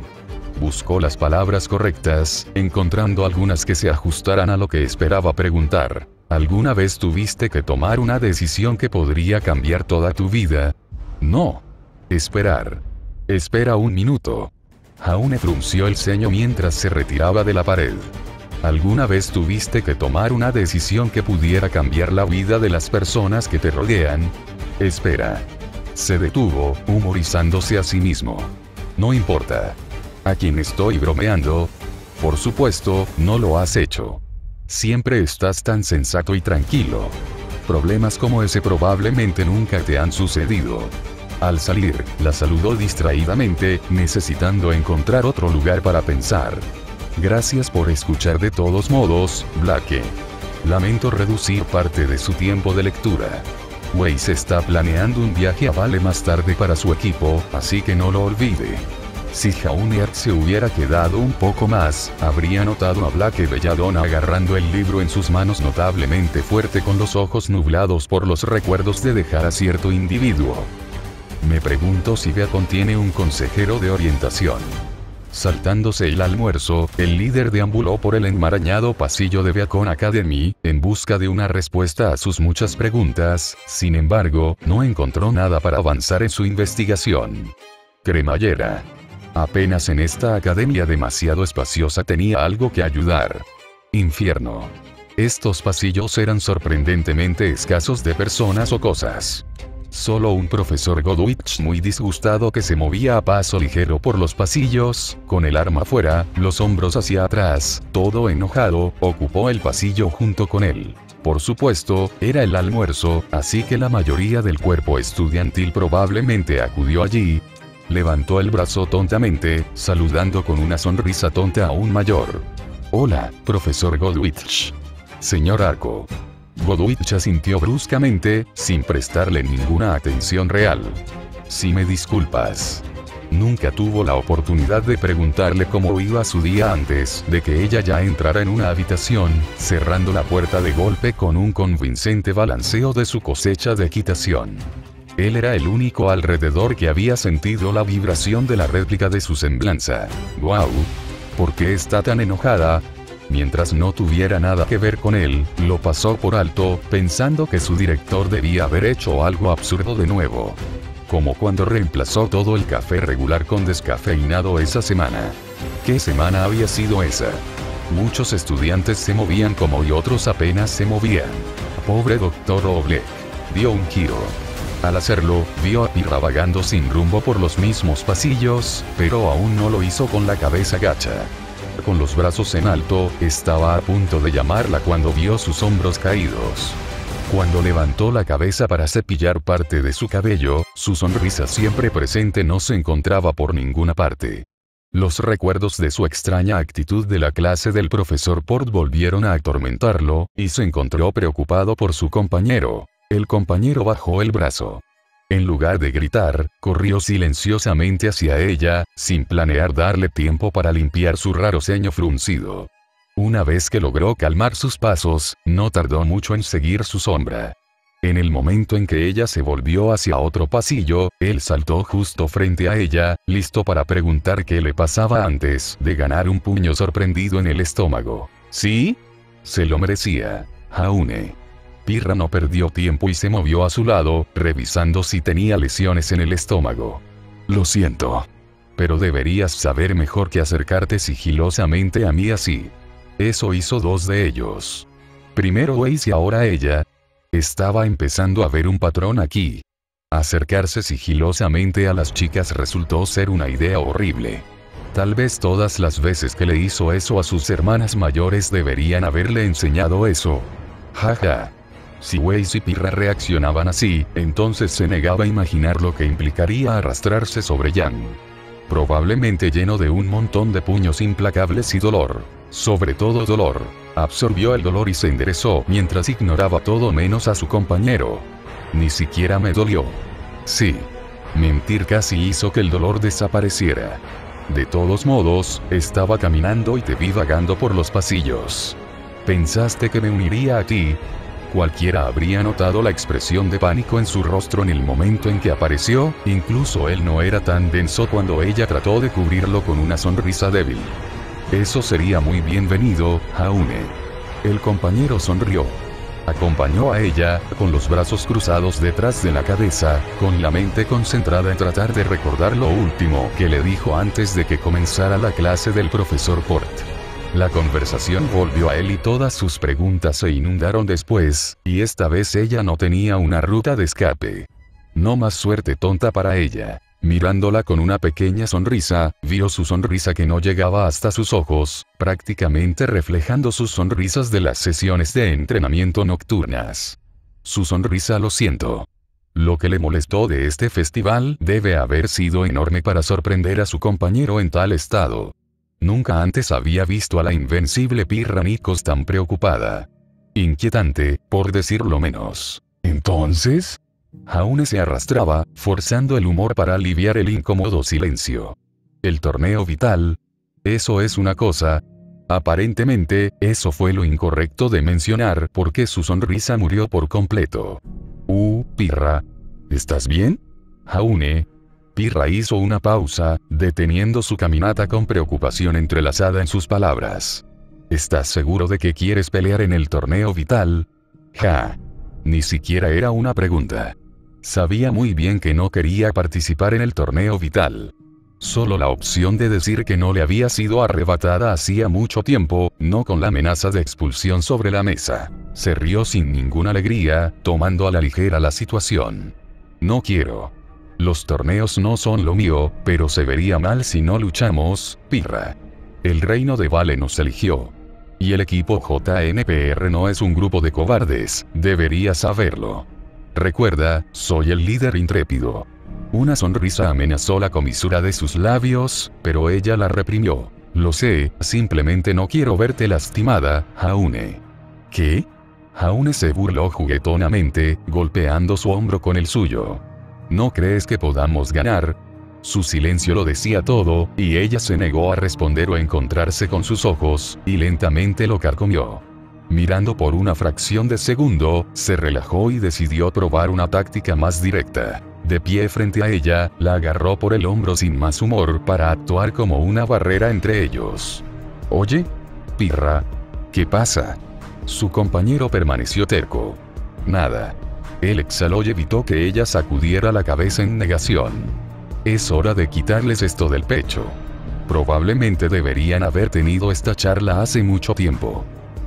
Buscó las palabras correctas, encontrando algunas que se ajustaran a lo que esperaba preguntar. ¿Alguna vez tuviste que tomar una decisión que podría cambiar toda tu vida? No. Esperar. Espera un minuto. Jaune frunció el ceño mientras se retiraba de la pared. ¿Alguna vez tuviste que tomar una decisión que pudiera cambiar la vida de las personas que te rodean? Espera. Se detuvo, humorizándose a sí mismo. No importa. ¿A quién estoy bromeando? Por supuesto, no lo has hecho. Siempre estás tan sensato y tranquilo. Problemas como ese probablemente nunca te han sucedido. Al salir, la saludó distraídamente, necesitando encontrar otro lugar para pensar. Gracias por escuchar de todos modos, Blake. Lamento reducir parte de su tiempo de lectura. Weiss está planeando un viaje a Vale más tarde para su equipo, así que no lo olvide. Si Jaune se hubiera quedado un poco más, habría notado a Blake Belladonna agarrando el libro en sus manos notablemente fuerte con los ojos nublados por los recuerdos de dejar a cierto individuo. Me pregunto si Beacon tiene un consejero de orientación. Saltándose el almuerzo, el líder deambuló por el enmarañado pasillo de Beacon Academy, en busca de una respuesta a sus muchas preguntas. Sin embargo, no encontró nada para avanzar en su investigación. Cremallera. Apenas en esta academia demasiado espaciosa tenía algo que ayudar. Infierno. Estos pasillos eran sorprendentemente escasos de personas o cosas. Solo un profesor Godwich muy disgustado que se movía a paso ligero por los pasillos, con el arma fuera, los hombros hacia atrás, todo enojado, ocupó el pasillo junto con él. Por supuesto, era el almuerzo, así que la mayoría del cuerpo estudiantil probablemente acudió allí. Levantó el brazo tontamente, saludando con una sonrisa tonta aún mayor. Hola, profesor Godwich. Señor Arco. Godwich asintió bruscamente, sin prestarle ninguna atención real. Si me disculpas. Nunca tuvo la oportunidad de preguntarle cómo iba su día antes de que ella ya entrara en una habitación, cerrando la puerta de golpe con un convincente balanceo de su cosecha de equitación. Él era el único alrededor que había sentido la vibración de la réplica de su semblanza. ¡Guau! ¿Por qué está tan enojada? Mientras no tuviera nada que ver con él, lo pasó por alto, pensando que su director debía haber hecho algo absurdo de nuevo. Como cuando reemplazó todo el café regular con descafeinado esa semana. ¿Qué semana había sido esa? Muchos estudiantes se movían como y otros apenas se movían. Pobre Dr. Oblek. Dio un giro. Al hacerlo, vio a Pirra vagando sin rumbo por los mismos pasillos, pero aún no lo hizo con la cabeza gacha. Con los brazos en alto, estaba a punto de llamarla cuando vio sus hombros caídos. Cuando levantó la cabeza para cepillar parte de su cabello, su sonrisa siempre presente no se encontraba por ninguna parte. Los recuerdos de su extraña actitud de la clase del profesor Port volvieron a atormentarlo, y se encontró preocupado por su compañero. El compañero bajó el brazo. En lugar de gritar, corrió silenciosamente hacia ella, sin planear darle tiempo para limpiar su raro ceño fruncido. Una vez que logró calmar sus pasos, no tardó mucho en seguir su sombra. En el momento en que ella se volvió hacia otro pasillo, él saltó justo frente a ella, listo para preguntar qué le pasaba antes de ganar un puño sorprendido en el estómago. ¿Sí? Se lo merecía. Jaune. Pirra no perdió tiempo y se movió a su lado, revisando si tenía lesiones en el estómago. Lo siento. Pero deberías saber mejor que acercarte sigilosamente a mí así. Eso hizo dos de ellos. Primero Weiss y ahora ella. Estaba empezando a ver un patrón aquí. Acercarse sigilosamente a las chicas resultó ser una idea horrible. Tal vez todas las veces que le hizo eso a sus hermanas mayores deberían haberle enseñado eso. Jaja. Si Weiss y Pirra reaccionaban así, entonces se negaba a imaginar lo que implicaría arrastrarse sobre Jan. Probablemente lleno de un montón de puños implacables y dolor. Sobre todo dolor. Absorbió el dolor y se enderezó mientras ignoraba todo menos a su compañero. Ni siquiera me dolió. Sí. Mentir casi hizo que el dolor desapareciera. De todos modos, estaba caminando y te vi vagando por los pasillos. ¿Pensaste que me uniría a ti? Cualquiera habría notado la expresión de pánico en su rostro en el momento en que apareció, incluso él no era tan denso cuando ella trató de cubrirlo con una sonrisa débil. Eso sería muy bienvenido, Haune. El compañero sonrió. Acompañó a ella, con los brazos cruzados detrás de la cabeza, con la mente concentrada en tratar de recordar lo último que le dijo antes de que comenzara la clase del profesor Port. La conversación volvió a él y todas sus preguntas se inundaron después, y esta vez ella no tenía una ruta de escape. No más suerte tonta para ella. Mirándola con una pequeña sonrisa, vio su sonrisa que no llegaba hasta sus ojos, prácticamente reflejando sus sonrisas de las sesiones de entrenamiento nocturnas. Su sonrisa lo siento. Lo que le molestó de este festival debe haber sido enorme para sorprender a su compañero en tal estado. Nunca antes había visto a la invencible Pirra Nikos tan preocupada. Inquietante, por decirlo menos. Entonces, Haune se arrastraba, forzando el humor para aliviar el incómodo silencio. El torneo vital. Eso es una cosa. Aparentemente, eso fue lo incorrecto de mencionar porque su sonrisa murió por completo. Pirra. ¿Estás bien? Haune. Pirra hizo una pausa, deteniendo su caminata con preocupación entrelazada en sus palabras. ¿Estás seguro de que quieres pelear en el torneo vital? Ni siquiera era una pregunta. Sabía muy bien que no quería participar en el torneo vital. Solo la opción de decir que no le había sido arrebatada hacía mucho tiempo, no con la amenaza de expulsión sobre la mesa. Se rió sin ninguna alegría, tomando a la ligera la situación. No quiero. Los torneos no son lo mío, pero se vería mal si no luchamos, Pirra. El reino de Vale nos eligió. Y el equipo JNPR no es un grupo de cobardes, deberías saberlo. Recuerda, soy el líder intrépido. Una sonrisa amenazó la comisura de sus labios, pero ella la reprimió. Lo sé, simplemente no quiero verte lastimada, Haune. ¿Qué? Haune se burló juguetonamente, golpeando su hombro con el suyo. ¿No crees que podamos ganar? Su silencio lo decía todo, y ella se negó a responder o encontrarse con sus ojos, y lentamente lo carcomió. Mirando por una fracción de segundo, se relajó y decidió probar una táctica más directa. De pie frente a ella, la agarró por el hombro sin más humor para actuar como una barrera entre ellos. «Oye, Pirra, ¿qué pasa?» Su compañero permaneció terco. Nada. Él exhaló y evitó que ella sacudiera la cabeza en negación. Es hora de quitarles esto del pecho. Probablemente deberían haber tenido esta charla hace mucho tiempo.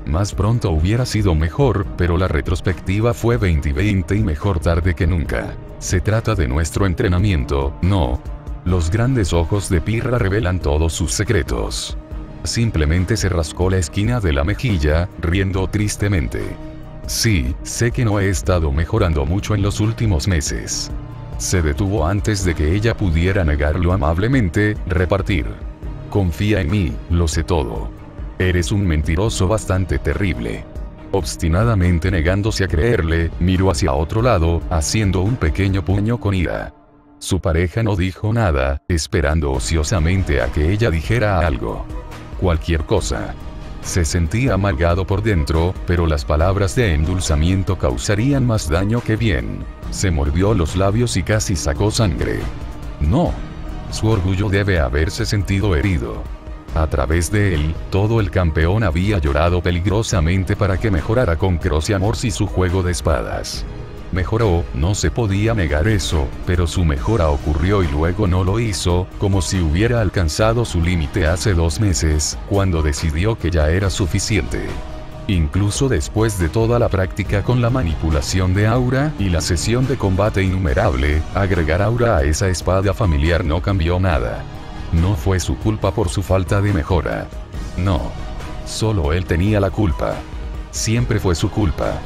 Más pronto hubiera sido mejor, pero la retrospectiva fue 2020 y mejor tarde que nunca. Se trata de nuestro entrenamiento, ¿no? Los grandes ojos de Pirra revelan todos sus secretos. Simplemente se rascó la esquina de la mejilla, riendo tristemente. Sí, sé que no he estado mejorando mucho en los últimos meses. Se detuvo antes de que ella pudiera negarlo amablemente, repartir. Confía en mí, lo sé todo. Eres un mentiroso bastante terrible. Obstinadamente negándose a creerle, miró hacia otro lado, haciendo un pequeño puño con ira. Su pareja no dijo nada, esperando ociosamente a que ella dijera algo. Cualquier cosa. Se sentía amargado por dentro, pero las palabras de endulzamiento causarían más daño que bien. Se mordió los labios y casi sacó sangre. No. Su orgullo debe haberse sentido herido. A través de él, todo el campeón había llorado peligrosamente para que mejorara con Croce Amors y su juego de espadas. Mejoró, no se podía negar eso, pero su mejora ocurrió y luego no lo hizo, como si hubiera alcanzado su límite hace 2 meses, cuando decidió que ya era suficiente. Incluso después de toda la práctica con la manipulación de aura y la sesión de combate innumerable, agregar aura a esa espada familiar no cambió nada. No fue su culpa por su falta de mejora. No. Solo él tenía la culpa. Siempre fue su culpa.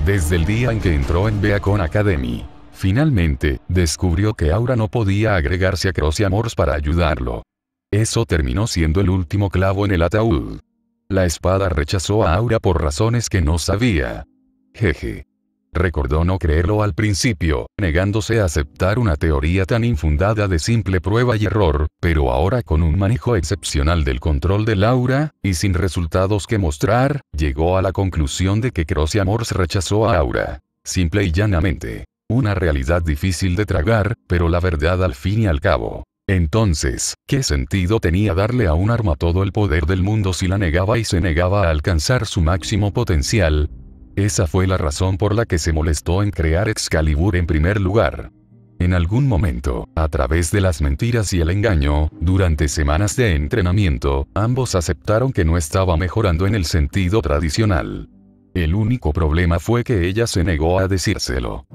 Desde el día en que entró en Beacon Academy. Finalmente, descubrió que Aura no podía agregarse a Croce Amors para ayudarlo. Eso terminó siendo el último clavo en el ataúd. La espada rechazó a Aura por razones que no sabía. Jeje. Recordó no creerlo al principio, negándose a aceptar una teoría tan infundada de simple prueba y error, pero ahora con un manejo excepcional del control del aura, y sin resultados que mostrar, llegó a la conclusión de que Croce Amors rechazó a Aura. Simple y llanamente. Una realidad difícil de tragar, pero la verdad al fin y al cabo. Entonces, ¿qué sentido tenía darle a un arma todo el poder del mundo si la negaba y se negaba a alcanzar su máximo potencial? Esa fue la razón por la que se molestó en crear Excalibur en primer lugar. En algún momento, a través de las mentiras y el engaño, durante semanas de entrenamiento, ambos aceptaron que no estaba mejorando en el sentido tradicional. El único problema fue que ella se negó a decírselo.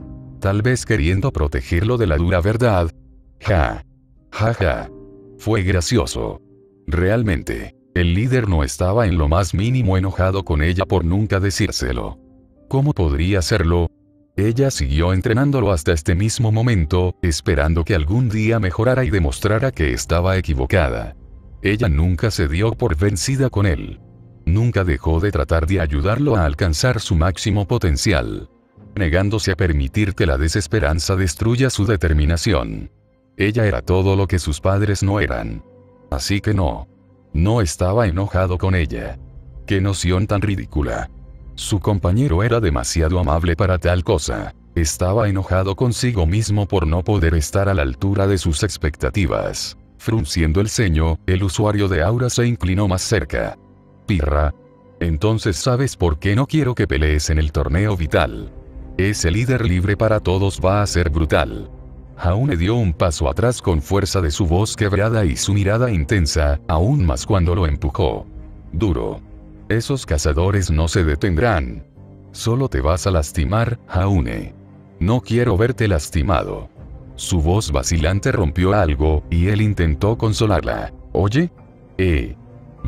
Tal vez queriendo protegerlo de la dura verdad. Ja. Ja ja. Fue gracioso. Realmente, el líder no estaba en lo más mínimo enojado con ella por nunca decírselo. ¿Cómo podría hacerlo? Ella siguió entrenándolo hasta este mismo momento, esperando que algún día mejorara y demostrara que estaba equivocada. Ella nunca se dio por vencida con él. Nunca dejó de tratar de ayudarlo a alcanzar su máximo potencial, negándose a permitir que la desesperanza destruya su determinación. Ella era todo lo que sus padres no eran. Así que no estaba enojado con ella. ¡Qué noción tan ridícula! Su compañero era demasiado amable para tal cosa. Estaba enojado consigo mismo por no poder estar a la altura de sus expectativas. Frunciendo el ceño, el usuario de aura se inclinó más cerca. Pirra. Entonces ¿sabes por qué no quiero que pelees en el torneo vital? Ese líder libre para todos va a ser brutal. Jaune dio un paso atrás con fuerza de su voz quebrada y su mirada intensa, aún más cuando lo empujó. Duro. Esos cazadores no se detendrán. Solo te vas a lastimar, Jaune. No quiero verte lastimado. Su voz vacilante rompió algo, y él intentó consolarla. Oye.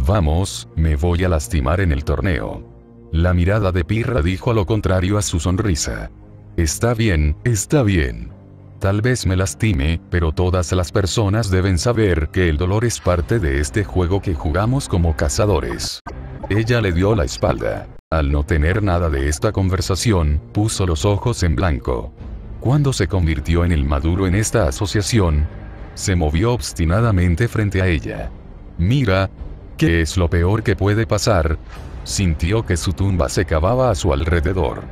Vamos, me voy a lastimar en el torneo. La mirada de Pirra dijo lo contrario a su sonrisa. Está bien, está bien. Tal vez me lastime, pero todas las personas deben saber que el dolor es parte de este juego que jugamos como cazadores. Ella le dio la espalda. Al no tener nada de esta conversación, puso los ojos en blanco. Cuando se convirtió en el maduro en esta asociación, se movió obstinadamente frente a ella. Mira, ¿qué es lo peor que puede pasar? Sintió que su tumba se cavaba a su alrededor.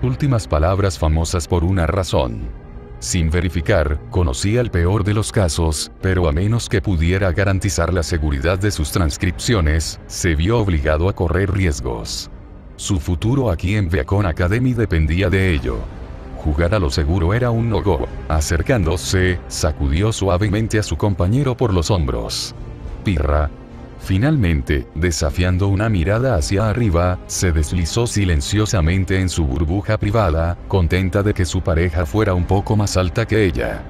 Últimas palabras famosas por una razón. Sin verificar, conocía el peor de los casos, pero a menos que pudiera garantizar la seguridad de sus transcripciones, se vio obligado a correr riesgos. Su futuro aquí en Beacon Academy dependía de ello. Jugar a lo seguro era un no-go. Acercándose, sacudió suavemente a su compañero por los hombros. Pirra. Finalmente, desafiando una mirada hacia arriba, se deslizó silenciosamente en su burbuja privada, contenta de que su pareja fuera un poco más alta que ella.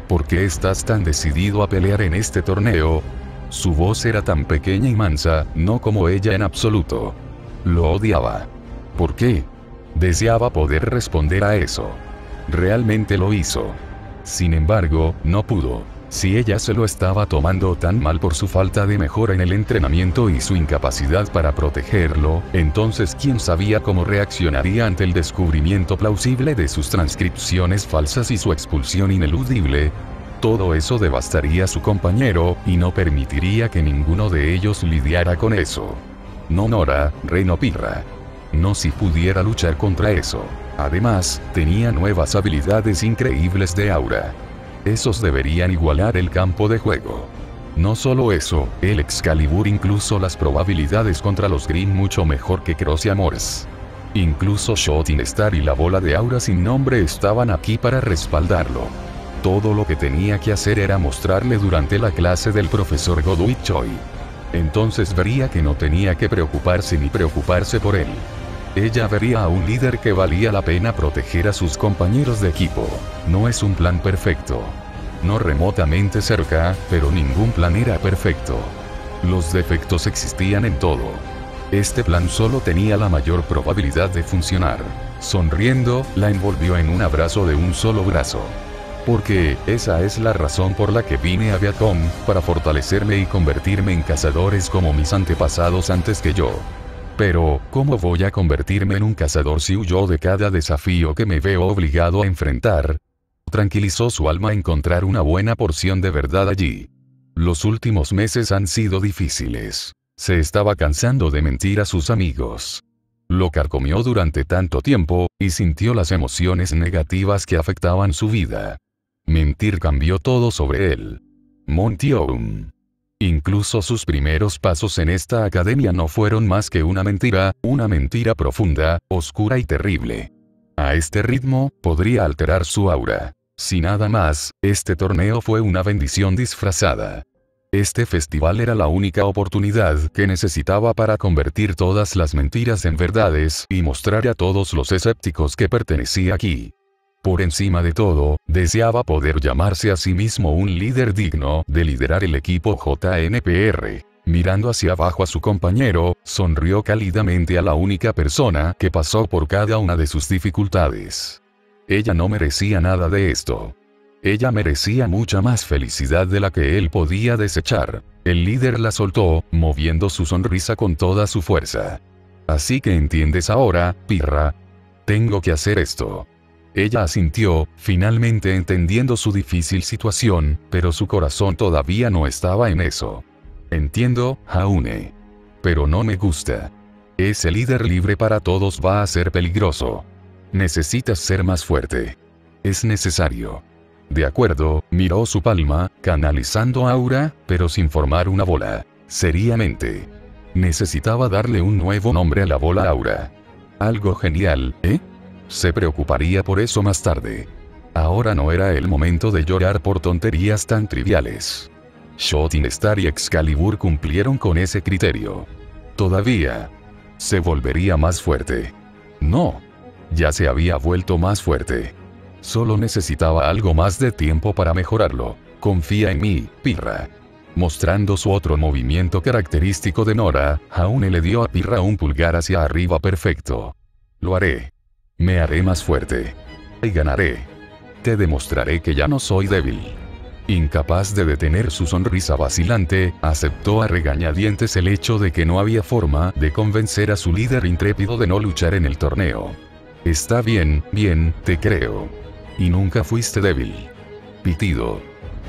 ¿Por qué estás tan decidido a pelear en este torneo? Su voz era tan pequeña y mansa, no como ella en absoluto. Lo odiaba. ¿Por qué? Deseaba poder responder a eso. Realmente lo hizo. Sin embargo, no pudo. Si ella se lo estaba tomando tan mal por su falta de mejora en el entrenamiento y su incapacidad para protegerlo, entonces quién sabía cómo reaccionaría ante el descubrimiento plausible de sus transcripciones falsas y su expulsión ineludible. Todo eso devastaría a su compañero, y no permitiría que ninguno de ellos lidiara con eso. No Nora, Reno Pirra. No si pudiera luchar contra eso. Además, tenía nuevas habilidades increíbles de aura. Esos deberían igualar el campo de juego. No solo eso, el Excalibur incluso las probabilidades contra los Green mucho mejor que Croce Amors. Incluso Shooting Star y la bola de aura sin nombre estaban aquí para respaldarlo. Todo lo que tenía que hacer era mostrarle durante la clase del profesor Godwin Choi. Entonces vería que no tenía que preocuparse ni preocuparse por él. Ella vería a un líder que valía la pena proteger a sus compañeros de equipo. No es un plan perfecto. No remotamente cerca, pero ningún plan era perfecto. Los defectos existían en todo. Este plan solo tenía la mayor probabilidad de funcionar. Sonriendo, la envolvió en un abrazo de un solo brazo. Porque, esa es la razón por la que vine a Beacon, para fortalecerme y convertirme en cazadores como mis antepasados antes que yo. Pero, ¿cómo voy a convertirme en un cazador si huyo de cada desafío que me veo obligado a enfrentar? Tranquilizó su alma encontrar una buena porción de verdad allí. Los últimos meses han sido difíciles. Se estaba cansando de mentir a sus amigos. Lo carcomió durante tanto tiempo, y sintió las emociones negativas que afectaban su vida. Mentir cambió todo sobre él. Montión. Incluso sus primeros pasos en esta academia no fueron más que una mentira profunda, oscura y terrible. A este ritmo, podría alterar su aura. Si nada más, este torneo fue una bendición disfrazada. Este festival era la única oportunidad que necesitaba para convertir todas las mentiras en verdades y mostrar a todos los escépticos que pertenecía aquí. Por encima de todo, deseaba poder llamarse a sí mismo un líder digno de liderar el equipo JNPR. Mirando hacia abajo a su compañero, sonrió cálidamente a la única persona que pasó por cada una de sus dificultades. Ella no merecía nada de esto. Ella merecía mucha más felicidad de la que él podía desechar. El líder la soltó, moviendo su sonrisa con toda su fuerza. Así que entiendes ahora, Pirra. Tengo que hacer esto. Ella asintió, finalmente entendiendo su difícil situación, pero su corazón todavía no estaba en eso. Entiendo, Jaune. Pero no me gusta. Ese líder libre para todos va a ser peligroso. Necesitas ser más fuerte. Es necesario. De acuerdo, miró su palma, canalizando aura, pero sin formar una bola. Seriamente. Necesitaba darle un nuevo nombre a la bola aura. Algo genial, ¿eh? Se preocuparía por eso más tarde. Ahora no era el momento de llorar por tonterías tan triviales. Shooting Star y Excalibur cumplieron con ese criterio. Todavía. Se volvería más fuerte. No. Ya se había vuelto más fuerte. Solo necesitaba algo más de tiempo para mejorarlo. Confía en mí, Pirra. Mostrando su otro movimiento característico de Nora, Jaune le dio a Pirra un pulgar hacia arriba perfecto. Lo haré. Me haré más fuerte. Y ganaré. Te demostraré que ya no soy débil. Incapaz de detener su sonrisa vacilante, aceptó a regañadientes el hecho de que no había forma de convencer a su líder intrépido de no luchar en el torneo. Está bien, te creo. Y nunca fuiste débil. Pitido.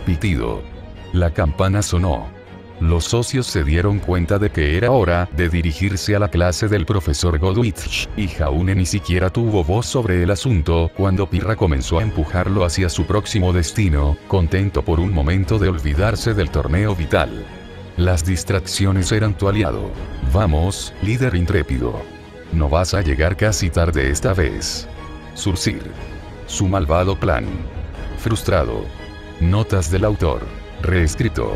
Pitido. La campana sonó. Los socios se dieron cuenta de que era hora de dirigirse a la clase del profesor Godwitch, y Jaune ni siquiera tuvo voz sobre el asunto cuando Pirra comenzó a empujarlo hacia su próximo destino, contento por un momento de olvidarse del torneo vital. Las distracciones eran tu aliado. Vamos, líder intrépido. No vas a llegar casi tarde esta vez. Surcir. Su malvado plan. Frustrado. Notas del autor. Reescrito.